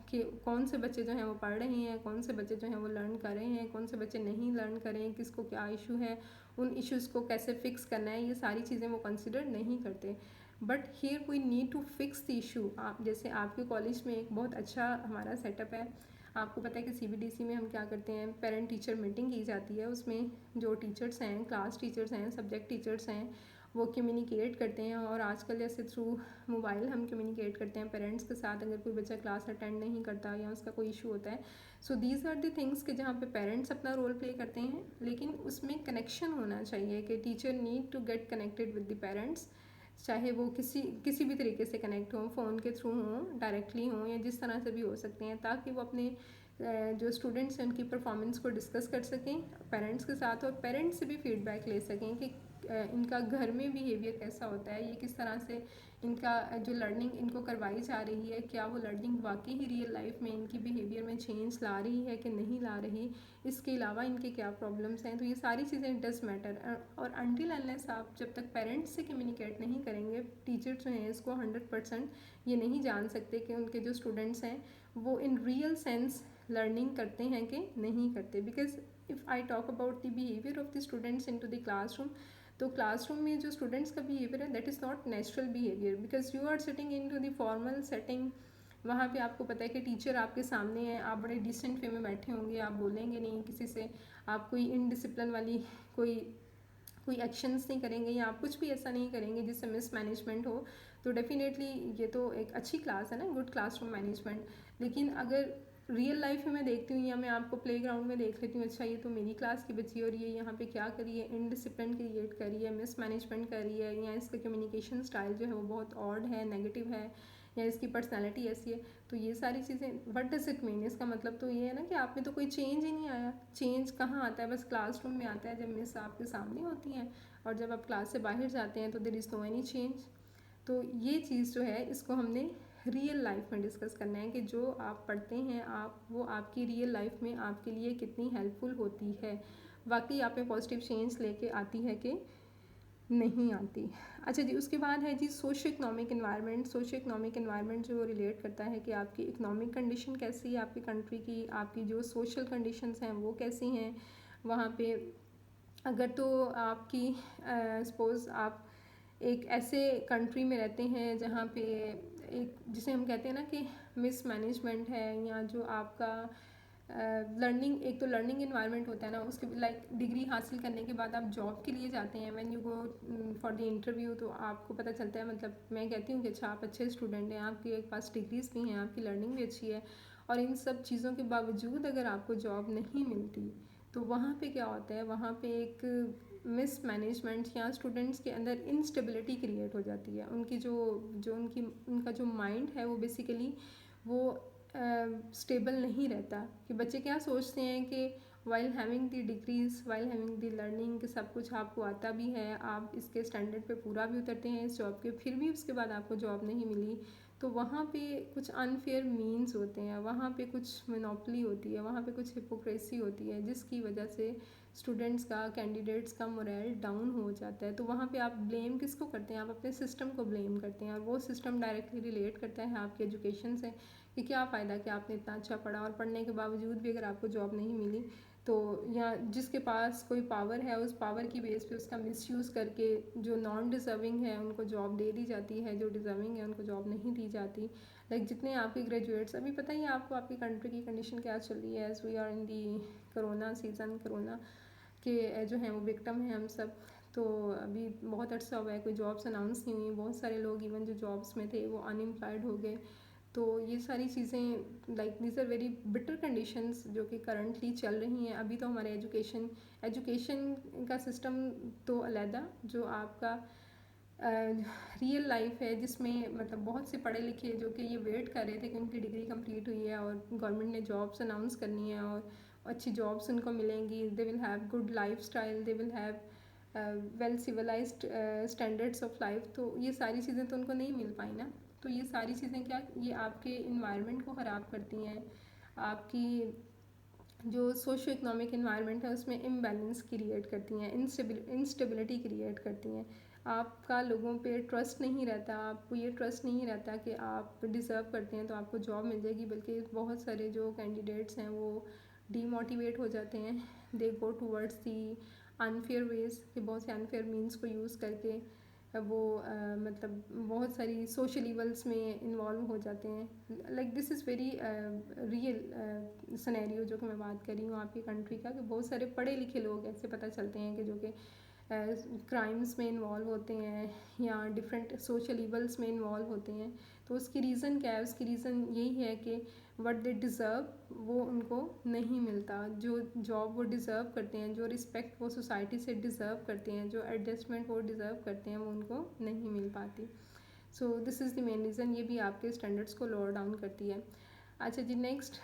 Speaker 1: कि कौन से बच्चे जो हैं वो पढ़ रहे हैं, कौन से बच्चे जो हैं वो लर्न कर रहे हैं, कौन से बच्चे नहीं लर्न कर रहे हैं, किसको क्या इशू है, उन इश्यूज़ को कैसे फिक्स करना है, ये सारी चीज़ें वो कंसिडर नहीं करते। But here we need to fix the issue. आप जैसे आपके कॉलेज में एक बहुत अच्छा हमारा सेटअप है, आपको पता है कि CBDC में हम क्या करते हैं, पेरेंट टीचर मीटिंग की जाती है, उसमें जो टीचर्स हैं, क्लास टीचर्स हैं, सब्जेक्ट टीचर्स हैं, वो कम्युनिकेट करते हैं। और आजकल जैसे थ्रू मोबाइल हम कम्युनिकेट करते हैं पेरेंट्स के साथ, अगर कोई बच्चा क्लास अटेंड नहीं करता या उसका कोई इशू होता है। So these are the things कि जहाँ पे पेरेंट्स अपना रोल प्ले करते हैं, लेकिन उसमें कनेक्शन होना चाहिए कि teacher need to get connected with the parents, चाहे वो किसी भी तरीके से कनेक्ट हों, फ़ोन के थ्रू हों, डायरेक्टली हों, या जिस तरह से भी हो सकते हैं, ताकि वो अपने जो स्टूडेंट्स हैं उनकी परफॉर्मेंस को डिस्कस कर सकें पेरेंट्स के साथ, और पेरेंट्स से भी फीडबैक ले सकें कि इनका घर में बिहेवियर कैसा होता है, ये किस तरह से इनका जो लर्निंग इनको करवाई जा रही है, क्या वो लर्निंग वाकई ही रियल लाइफ में इनकी बिहेवियर में चेंज ला रही है कि नहीं ला रही, इसके अलावा इनके क्या प्रॉब्लम्स हैं। तो ये सारी चीज़ें डज मैटर। और अनटिल अनलेस आप जब तक पेरेंट्स से कम्युनिकेट नहीं करेंगे, टीचर्स जो हैं इसको 100% ये नहीं जान सकते कि उनके जो स्टूडेंट्स हैं वो इन रियल सेंस लर्निंग करते हैं कि नहीं करते। Because if I talk about the behaviour of the students in to the classroom, तो क्लासरूम में जो स्टूडेंट्स का बिहेवियर है that is not natural behaviour, because you are sitting in to the formal setting. वहाँ पे आपको पता है कि टीचर आपके सामने है, आप बड़े डिसेंट वे में बैठे होंगे, आप बोलेंगे नहीं किसी से, आप कोई इनडिसिप्लिन वाली कोई एक्शंस नहीं करेंगे, या आप कुछ भी ऐसा नहीं करेंगे जिससे मिस मैनेजमेंट हो। तो डेफिनेटली ये तो एक अच्छी क्लास है ना, गुड क्लासरूम मैनेजमेंट। लेकिन अगर रियल लाइफ में मैं देखती हूँ या मैं आपको प्ले ग्राउंड में देख लेती हूँ, अच्छा ये तो मेरी क्लास की बच्ची है और ये यहाँ पे क्या कर रही है, इनडिसिप्लिन क्रिएट कर रही है, मिस मैनेजमेंट कर रही है, या इसका कम्युनिकेशन स्टाइल जो है वो बहुत ऑड है, नेगेटिव है, या इसकी पर्सनैलिटी ऐसी है, तो ये सारी चीज़ें व्हाट डज इट मीन। इसका मतलब तो ये है ना कि आप में तो कोई चेंज ही नहीं आया। चेंज कहाँ आता है, बस क्लासरूम में आता है जब मिस आपके सामने होती हैं, और जब आप क्लास से बाहर जाते हैं तो there is no any change. तो ये चीज़ जो है इसको हमने रियल लाइफ में डिस्कस करना है कि जो आप पढ़ते हैं आप, वो आपकी रियल लाइफ में आपके लिए कितनी हेल्पफुल होती है, वाकई आप में पॉजिटिव चेंज लेके आती है कि नहीं आती। अच्छा जी, उसके बाद है जी socio economic environment. Socio economic environment जो रिलेट करता है कि आपकी इकनॉमिक कंडीशन कैसी है आपकी कंट्री की, आपकी जो सोशल कंडीशंस हैं वो कैसी हैं वहाँ पे। अगर तो आपकी सपोज़ आप एक ऐसे कंट्री में रहते हैं जहाँ पे एक जिसे हम कहते हैं ना कि मिस मैनेजमेंट है, या जो आपका लर्निंग, एक तो लर्निंग इन्वायरमेंट होता है ना, उसके लाइक डिग्री हासिल करने के बाद आप जॉब के लिए जाते हैं, when you go for the interview, तो आपको पता चलता है, मतलब मैं कहती हूँ कि अच्छा आप अच्छे स्टूडेंट हैं, आपके पास डिग्रीज भी हैं, आपकी लर्निंग भी अच्छी है, और इन सब चीज़ों के बावजूद अगर आपको जॉब नहीं मिलती, तो वहाँ पे क्या होता है, वहाँ पे एक मिस मैनेजमेंट या स्टूडेंट्स के अंदर इनस्टेबिलिटी क्रिएट हो जाती है। उनकी जो जो उनकी उनका जो माइंड है वो बेसिकली वो स्टेबल नहीं रहता। कि बच्चे क्या सोचते हैं कि while having the degrees, while having the learning, कि सब कुछ आपको आता भी है, आप इसके स्टैंडर्ड पे पूरा भी उतरते हैं इस जॉब के, फिर भी उसके बाद आपको जॉब नहीं मिली, तो वहाँ पे कुछ अनफेयर मीन्स होते हैं, वहाँ पे कुछ मोनोपोली होती है, वहाँ पे कुछ हिपोक्रेसी होती है, जिसकी वजह से स्टूडेंट्स का, कैंडिडेट्स का मोरल डाउन हो जाता है, तो वहाँ पे आप ब्लेम किसको करते हैं? आप अपने सिस्टम को ब्लेम करते हैं, और वो सिस्टम डायरेक्टली रिलेट करता है आपके एजुकेशन से कि क्या फ़ायदा कि आपने इतना अच्छा पढ़ा और पढ़ने के बावजूद भी अगर आपको जॉब नहीं मिली। तो या जिसके पास कोई पावर है, उस पावर की बेस पे उसका मिसयूज़ करके जो नॉन डिज़र्विंग है उनको जॉब दे दी जाती है, जो डिज़र्विंग है उनको जॉब नहीं दी जाती। लाइक जितने आपके ग्रेजुएट्स, अभी पता ही है आपको आपकी कंट्री की कंडीशन क्या चल रही है, as we are in the corona season, corona के जो हैं वो विक्टिम हैं हम सब। तो अभी बहुत अर्सा हुआ है, कोई जॉब्स अनाउंस नहीं हुई, बहुत सारे लोग इवन जो जॉब्स में थे वो अनएम्प्लॉयड हो गए। तो ये सारी चीज़ें like these are very bitter conditions जो कि करंटली चल रही हैं। अभी तो हमारे एजुकेशन का सिस्टम तो अलहदा, जो आपका रियल लाइफ है, जिसमें मतलब बहुत से पढ़े लिखे जो कि ये वेट कर रहे थे कि उनकी डिग्री कंप्लीट हुई है और गवर्नमेंट ने जॉब्स अनाउंस करनी है और अच्छी जॉब्स उनको मिलेंगी, they will have good life style, they will have well civilised standards of life. तो ये सारी चीज़ें तो उनको नहीं मिल पाई ना। तो ये सारी चीज़ें क्या, ये आपके इन्वायरमेंट को ख़राब करती हैं, आपकी जो सोशो इकोनॉमिक इन्वायरमेंट है उसमें इम्बैलेंस क्रिएट करती हैं, इंस्टेबिलिटी क्रिएट करती हैं। आपका लोगों पे ट्रस्ट नहीं रहता, आपको ये ट्रस्ट नहीं रहता कि आप डिज़र्व करते हैं तो आपको जॉब मिल जाएगी, बल्कि बहुत सारे जो कैंडिडेट्स हैं वो डीमोटिवेट हो जाते हैं, they go towards the unfair ways, कि बहुत से अनफेयर मीन्स को यूज़ करके वो मतलब बहुत सारी सोशल इवल्स में इन्वॉल्व हो जाते हैं। Like this is very real scenario जो कि मैं बात कर रही हूँ आपकी कंट्री का, कि बहुत सारे पढ़े लिखे लोग ऐसे पता चलते हैं कि जो कि क्राइम्स में इन्वॉल्व होते हैं या डिफरेंट सोशल इवल्स में इन्वॉल्व होते हैं। तो उसकी रीज़न क्या है? उसकी रीज़न यही है कि व्हाट दे डिज़र्व वो उनको नहीं मिलता, जो जॉब वो डिज़र्व करते हैं, जो रिस्पेक्ट वो सोसाइटी से डिज़र्व करते हैं, जो एडजस्टमेंट वो डिज़र्व करते हैं, वो उनको नहीं मिल पाती। सो this is the main reason, ये भी आपके स्टैंडर्ड्स को लोअर डाउन करती है। अच्छा जी, next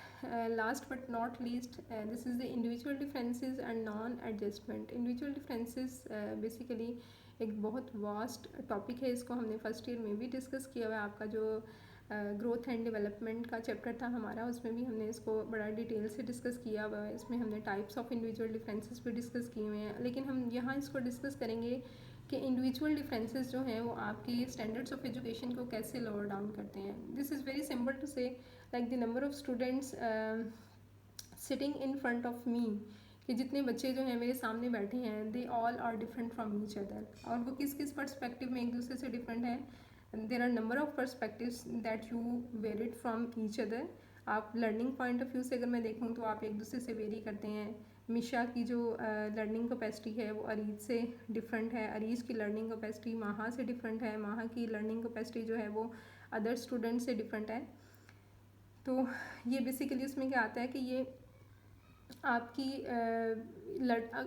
Speaker 1: last but not least, this is the individual differences and non adjustment. Individual differences basically एक बहुत वास्ट टॉपिक है, इसको हमने फर्स्ट ईयर में भी डिस्कस किया हुआ है। आपका जो ग्रोथ एंड डेवलपमेंट का चैप्टर था हमारा, उसमें भी हमने इसको बड़ा डिटेल से डिस्कस किया हुआ है। इसमें हमने टाइप्स ऑफ इंडिविजुअल डिफरेंसेस भी डिस्कस किए हुए हैं, लेकिन हम यहाँ इसको डिस्कस करेंगे कि इंडिविजुअल डिफरेंसेस जो हैं वो आपकी स्टैंडर्ड्स ऑफ एजुकेशन को कैसे लोअर डाउन करते हैं। This is very simple to say, like the number of students sitting in front of me, कि जितने बच्चे जो हैं मेरे सामने बैठे हैं, they all are different from each other. और वो किस किस पर्सपेक्टिव में एक दूसरे से डिफरेंट है? There are number of perspectives that you varied from each other. आप लर्निंग पॉइंट ऑफ व्यू से अगर मैं देखूँ तो आप एक दूसरे से वेरी करते हैं। मिशा की जो लर्निंग कैपेसिटी है वो अरीज से डिफरेंट है, अरीज की लर्निंग कैपेसिटी माहा से डिफरेंट है, माहा की लर्निंग कैपेसिटी जो है वो अदर स्टूडेंट से डिफरेंट है। तो ये बेसिकली उसमें क्या आता है कि ये आपकी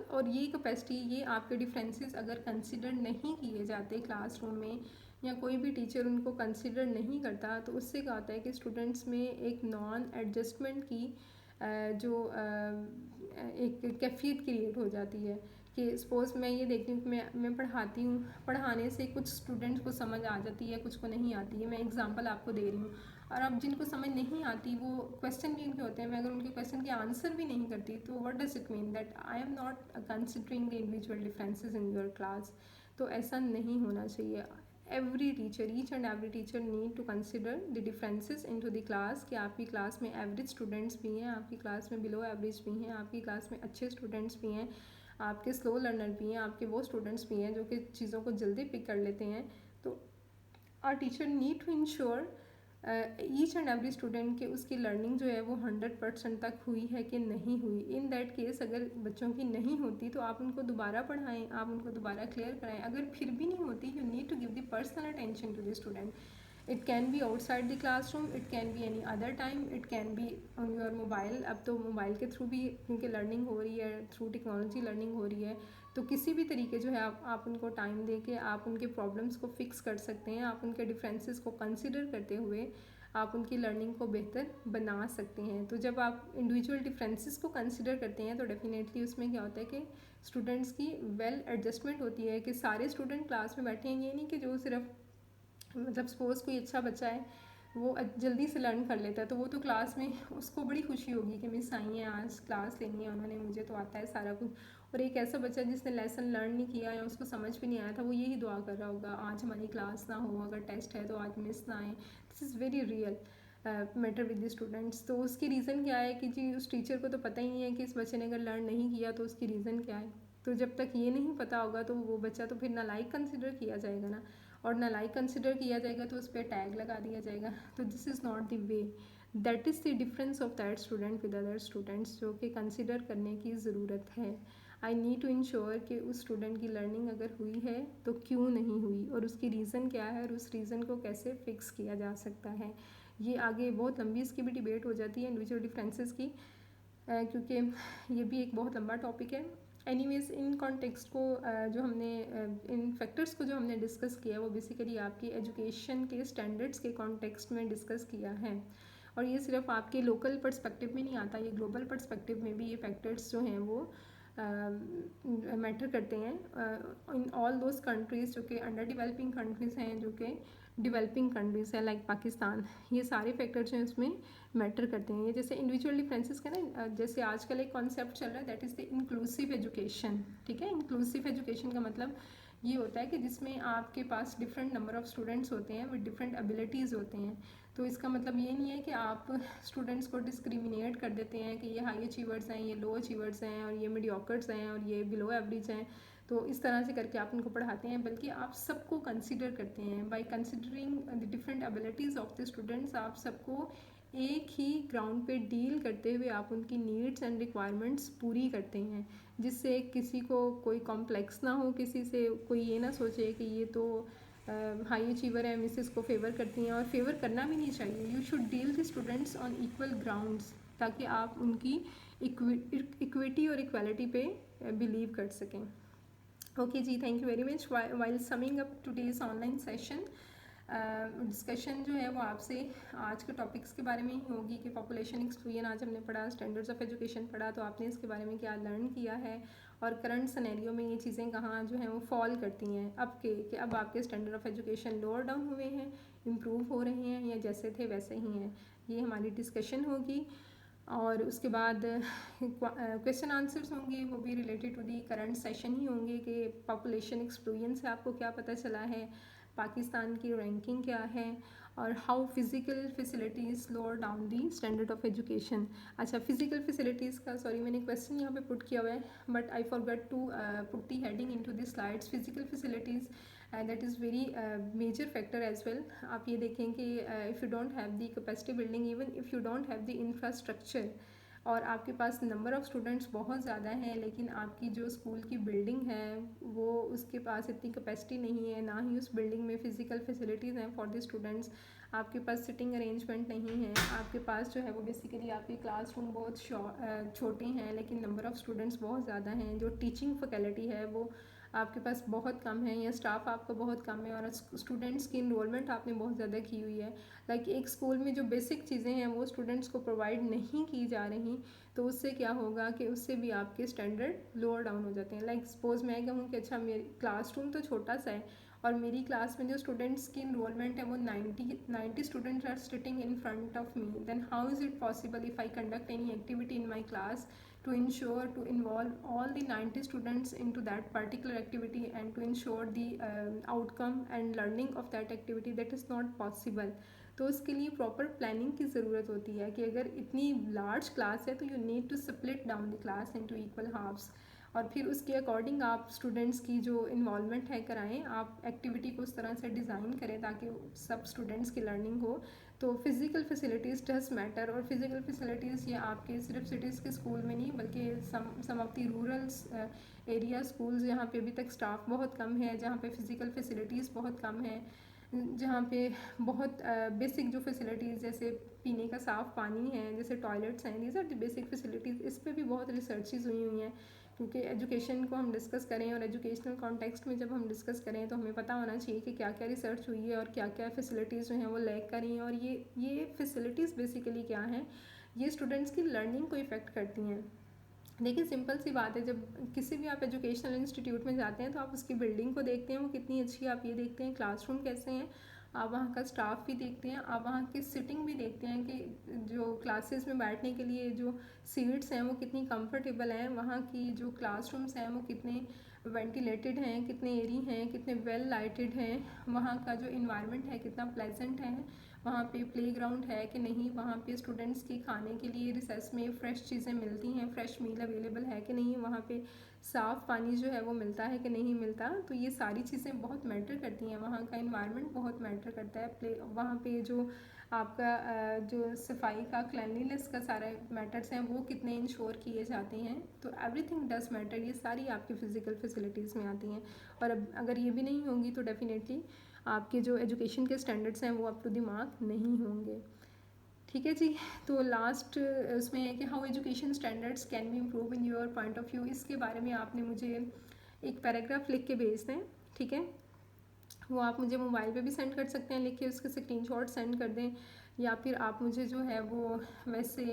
Speaker 1: और ये कैपेसिटी, ये आपके डिफरेंसेस अगर कंसिडर नहीं किए जाते क्लासरूम में, या कोई भी टीचर उनको कंसिडर नहीं करता, तो उससे क्या होता है कि स्टूडेंट्स में एक नॉन एडजस्टमेंट की जो एक कैफियत क्रिएट हो जाती है। कि सपोज़ मैं ये देखती हूँ कि मैं पढ़ाती हूँ, पढ़ाने से कुछ स्टूडेंट्स को समझ आ जाती है, कुछ को नहीं आती है। मैं एग्जांपल आपको दे रही हूँ, और अब जिनको समझ नहीं आती वो क्वेश्चन भी उनके होते हैं, मैं अगर उनके क्वेश्चन के आंसर भी नहीं करती, तो what does it mean that I am not considering the individual differences in your class. तो ऐसा नहीं होना चाहिए। Every teacher, each and every teacher need to consider the differences in to the class, कि आपकी क्लास में average students भी हैं, आपकी क्लास में बिलो एवरेज भी हैं, आपकी क्लास में अच्छे स्टूडेंट्स भी हैं, आपके स्लो लर्नर भी हैं, आपके वो स्टूडेंट्स भी हैं जो कि चीज़ों को जल्दी पिक कर लेते हैं। तो our teacher need to ensure each and every student के उसकी लर्निंग जो है वो 100% तक हुई है कि नहीं हुई। इन दैट केस अगर बच्चों की नहीं होती तो आप उनको दोबारा पढ़ाएं, आप उनको दोबारा क्लियर कराएं। अगर फिर भी नहीं होती, you need to give the personal attention to the student. It can be outside the classroom, it can be any other time, it can be on your mobile. अब तो मोबाइल के थ्रू भी क्योंकि लर्निंग हो रही है, through technology learning हो रही है, तो किसी भी तरीके जो है आप उनको टाइम दे के आप उनके प्रॉब्लम्स को फिक्स कर सकते हैं। आप उनके डिफरेंसेस को कंसिडर करते हुए आप उनकी लर्निंग को बेहतर बना सकते हैं। तो जब आप इंडिविजुअल डिफरेंसेस को कंसिडर करते हैं तो डेफिनेटली उसमें क्या होता है कि स्टूडेंट्स की वेल एडजस्टमेंट होती है, कि सारे स्टूडेंट क्लास में बैठे हैं। ये नहीं कि जो सिर्फ मतलब सपोज़ कोई अच्छा बच्चा है वो जल्दी से लर्न कर लेता है, तो वो तो क्लास में उसको बड़ी खुशी होगी कि मिस आई हैं आज क्लास लेनी है उन्होंने, मुझे तो आता है सारा कुछ। और एक ऐसा बच्चा जिसने लेसन लर्न नहीं किया या उसको समझ भी नहीं आया था, वो यही दुआ कर रहा होगा आज हमारी क्लास ना हो, अगर टेस्ट है तो आज मिस ना आए। This is very real matter with the students. तो उसकी रीज़न क्या है कि जी उस टीचर को तो पता ही नहीं है कि इस बच्चे ने अगर लर्न नहीं किया तो उसकी रीज़न क्या है। तो जब तक ये नहीं पता होगा तो वो बच्चा तो फिर नालायक कंसिडर किया जाएगा ना, और नालायक कंसिडर किया जाएगा तो उस पर टैग लगा दिया जाएगा। तो this is not the way, that is the difference of that student with other students, जो कि कंसिडर करने की ज़रूरत है। आई नीड टू इंश्योर कि उस स्टूडेंट की लर्निंग अगर हुई है तो क्यों नहीं हुई, और उसकी रीज़न क्या है, और उस रीज़न को कैसे फिक्स किया जा सकता है। ये आगे बहुत लंबी इसकी भी डिबेट हो जाती है इंडिविजुअल डिफरेंसेस की, क्योंकि ये भी एक बहुत लंबा टॉपिक है। एनीवेज इन कॉन्टेक्स्ट को जो हमने इन फैक्टर्स को जो हमने डिस्कस किया वो बेसिकली आपकी एजुकेशन के स्टैंडर्ड्स के कॉन्टेक्स्ट में डिस्कस किया है। और ये सिर्फ आपके लोकल पर्सपेक्टिव में नहीं आता, ये ग्लोबल पर्सपेक्टिव में भी ये फैक्टर्स जो हैं वो मैटर करते हैं इन ऑल दोज कंट्रीज़ जो कि अंडर डेवलपिंग कंट्रीज़ हैं, जो कि डेवलपिंग कंट्रीज़ है लाइक पाकिस्तान। ये सारे फैक्टर्स जो हैं उसमें मैटर करते हैं। ये जैसे इंडिविजुअल डिफरेंसेस का ना, जैसे आजकल एक कॉन्सेप्ट चल रहा है that is the inclusive education. ठीक है, इंक्लूसिव एजुकेशन का मतलब ये होता है कि जिसमें आपके पास डिफरेंट नंबर ऑफ़ स्टूडेंट्स होते हैं विद डिफरेंट एबिलिटीज़ होते हैं। तो इसका मतलब ये नहीं है कि आप स्टूडेंट्स को डिस्क्रिमिनेट कर देते हैं कि ये हाई अचीवर्स हैं, ये लो अचीवर्स हैं, और ये मीडियोकर्स हैं, और ये बिलो एवरेज हैं, तो इस तरह से करके आप उनको पढ़ाते हैं। बल्कि आप सबको कंसिडर करते हैं by considering the different abilities of the students. आप सबको एक ही ग्राउंड पे डील करते हुए आप उनकी नीड्स एंड रिक्वायरमेंट्स पूरी करते हैं, जिससे किसी को कोई कॉम्प्लेक्स ना हो, किसी से कोई ये ना सोचे कि ये तो हाई अचीवर है, मिसेस को फेवर करती हैं, और फेवर करना भी नहीं चाहिए। You should deal the students on equal grounds, ताकि आप उनकी इक्विटी और इक्वालिटी पे बिलीव कर सकें। ओके जी, thank you very much. While summing up today's online session, discussion जो है वो आपसे आज के टॉपिक्स के बारे में ही होगी कि पॉपुलेशन एक्सक्लूजन आज हमने पढ़ा, स्टैंडर्ड्स ऑफ एजुकेशन पढ़ा, तो आपने इसके बारे में क्या लर्न किया है, और करंट सिनेरियो में ये चीज़ें कहाँ जो हैं वो फॉल करती हैं अब के, कि अब आपके standard of education lower down हुए हैं, इम्प्रूव हो रहे हैं, या जैसे थे वैसे ही हैं। ये हमारी डिस्कशन होगी। और उसके बाद क्वेश्चन आंसर्स होंगे, वो भी related to the current session ही होंगे कि पॉपुलेशन एक्सप्लोजन से आपको क्या पता चला है, पाकिस्तान की रैंकिंग क्या है, और how physical facilities lower down the standard of education. अच्छा, फिज़िकल फैसिलिटीज़ का सॉरी मैंने क्वेश्चन यहाँ पे पुट किया हुआ है, but I forgot to put the heading into the slides. Physical facilities that is very major factor as well. आप ये देखें कि if you don't have the capacity building, even if you don't have the infrastructure, और आपके पास number of students बहुत ज़्यादा हैं, लेकिन आपकी जो स्कूल की बिल्डिंग है वो उसके पास इतनी कैपेसिटी नहीं है, ना ही उस बिल्डिंग में फ़िज़िकल फैसिलिटीज़ हैं फॉर द स्टूडेंट्स, आपके पास सिटिंग अरेंजमेंट नहीं है, आपके पास जो है वो बेसिकली आपके क्लासरूम बहुत छोटे हैं, लेकिन नंबर ऑफ़ स्टूडेंट्स बहुत ज़्यादा हैं, जो टीचिंग फैकल्टी है वो आपके पास बहुत कम है, या स्टाफ आपका बहुत कम है, और स्टूडेंट्स की इनरोलमेंट आपने बहुत ज़्यादा की हुई है। लाइक एक स्कूल में जो बेसिक चीज़ें हैं वो स्टूडेंट्स को प्रोवाइड नहीं की जा रही, तो उससे क्या होगा कि उससे भी आपके स्टैंडर्ड लोअर डाउन हो जाते हैं। लाइक सपोज मैं कहूँ कि अच्छा मेरी क्लासरूम तो छोटा सा है, और मेरी क्लास में जो स्टूडेंट्स की इनरोलमेंट है वो 90 students are sitting in front of me, then how is it possible if I conduct any activity in my class to ensure to involve all the 90 students into that particular activity and to ensure the outcome and learning of that activity, that is not possible। तो उसके लिए proper planning की ज़रूरत होती है कि अगर इतनी लार्ज क्लास है तो you need to split down the class into equal halves, और फिर उसके अकॉर्डिंग आप स्टूडेंट्स की जो इन्वॉल्वमेंट है कराएं, आप एक्टिविटी को उस तरह से डिज़ाइन करें ताकि सब स्टूडेंट्स की लर्निंग हो। तो फिज़िकल फैसिलिटीज़ डज मैटर, और फिज़िकल फैसिलिटीज़ ये आपके सिर्फ सिटीज़ के स्कूल में नहीं, बल्कि some of the rurals area schools जहाँ पे अभी तक स्टाफ बहुत कम है, जहाँ पे फ़िज़िकल फैसिलिटीज़ बहुत कम है, जहाँ पे बहुत बेसिक जो फैसिलिटीज़ जैसे पीने का साफ़ पानी है, जैसे टॉयलेट्स हैं, these are the basic facilities. इस पर भी बहुत रिसर्चेज हुई हैं, क्योंकि एजुकेशन को हम डिस्कस करें और एजुकेशनल कॉन्टेक्स्ट में जब हम डिस्कस करें तो हमें पता होना चाहिए कि क्या क्या रिसर्च हुई है और क्या क्या फैसिलिटीज़ जो हैं वो लैक कर रही हैं, और ये फैसिलिटीज़ बेसिकली क्या हैं, ये स्टूडेंट्स की लर्निंग को इफ़ेक्ट करती हैं। देखिए सिंपल सी बात है, जब किसी भी आप एजुकेशनल इंस्टीट्यूट में जाते हैं तो आप उसकी बिल्डिंग को देखते हैं वो कितनी अच्छी है, आप ये देखते हैं क्लासरूम कैसे हैं, आप वहाँ का स्टाफ भी देखते हैं, आप वहाँ की सिटिंग भी देखते हैं कि जो क्लासेस में बैठने के लिए जो सीट्स हैं वो कितनी कंफर्टेबल हैं, वहाँ की जो क्लासरूम्स हैं वो कितने वेंटिलेटेड हैं, कितने एयरी हैं, कितने वेल लाइटेड हैं, वहाँ का जो इन्वायरमेंट है कितना प्लेजेंट है, वहाँ पे प्लेग्राउंड है कि नहीं, वहाँ पे स्टूडेंट्स के खाने के लिए रिसेस में फ़्रेश चीज़ें मिलती हैं, फ़्रेश मील अवेलेबल है कि नहीं, वहाँ पे साफ़ पानी जो है वो मिलता है कि नहीं मिलता। तो ये सारी चीज़ें बहुत मैटर करती हैं, वहाँ का इन्वायरमेंट बहुत मैटर करता है। वहाँ पे जो आपका जो सफाई का, क्लैनलीनेस का सारा मैटर्स हैं वो कितने इंश्योर किए जाते हैं। तो एवरीथिंग डज मैटर, ये सारी आपकी फ़िज़िकल फैसिलिटीज़ में आती हैं। और अब अगर ये भी नहीं होंगी तो डेफिनेटली आपके जो एजुकेशन के स्टैंडर्ड्स हैं वो अप टू द मार्क नहीं होंगे। ठीक है जी। तो लास्ट उसमें है कि how education standards can be improve in your point of view, इसके बारे में आपने मुझे एक पैराग्राफ लिख के भेज दें। ठीक है, वो आप मुझे मोबाइल पे भी सेंड कर सकते हैं, लिख के उसके स्क्रीनशॉट सेंड कर दें, या फिर आप मुझे जो है वो वैसे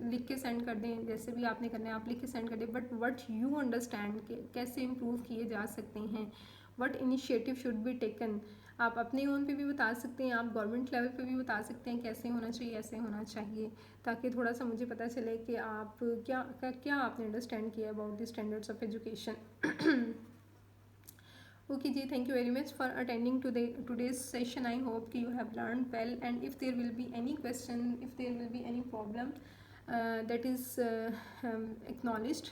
Speaker 1: लिख के सेंड कर दें, जैसे भी आपने करना है आप लिख के सेंड कर दें। बट व्हाट यू अंडरस्टैंड कि कैसे इम्प्रूव किए जा सकते हैं, what initiative should be taken, आप अपने ओन पे भी बता सकते हैं, आप गवर्नमेंट लेवल पे भी बता सकते हैं कैसे होना चाहिए, ऐसे होना चाहिए, ताकि थोड़ा सा मुझे पता चले कि आप क्या आपने अंडरस्टैंड किया about the standards of education. Okay ji, thank you very much for attending today's session. I hope you have learned well, and if there will be any question, if there will be any problem that is acknowledged,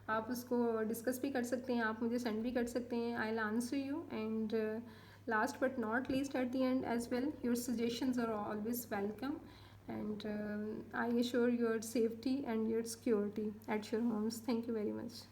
Speaker 1: आप उसको discuss भी कर सकते हैं, आप मुझे send भी कर सकते हैं, I will answer you. And last but not least at the end as well, your suggestions are always welcome, and I assure your safety and your security at your homes. Thank you very much.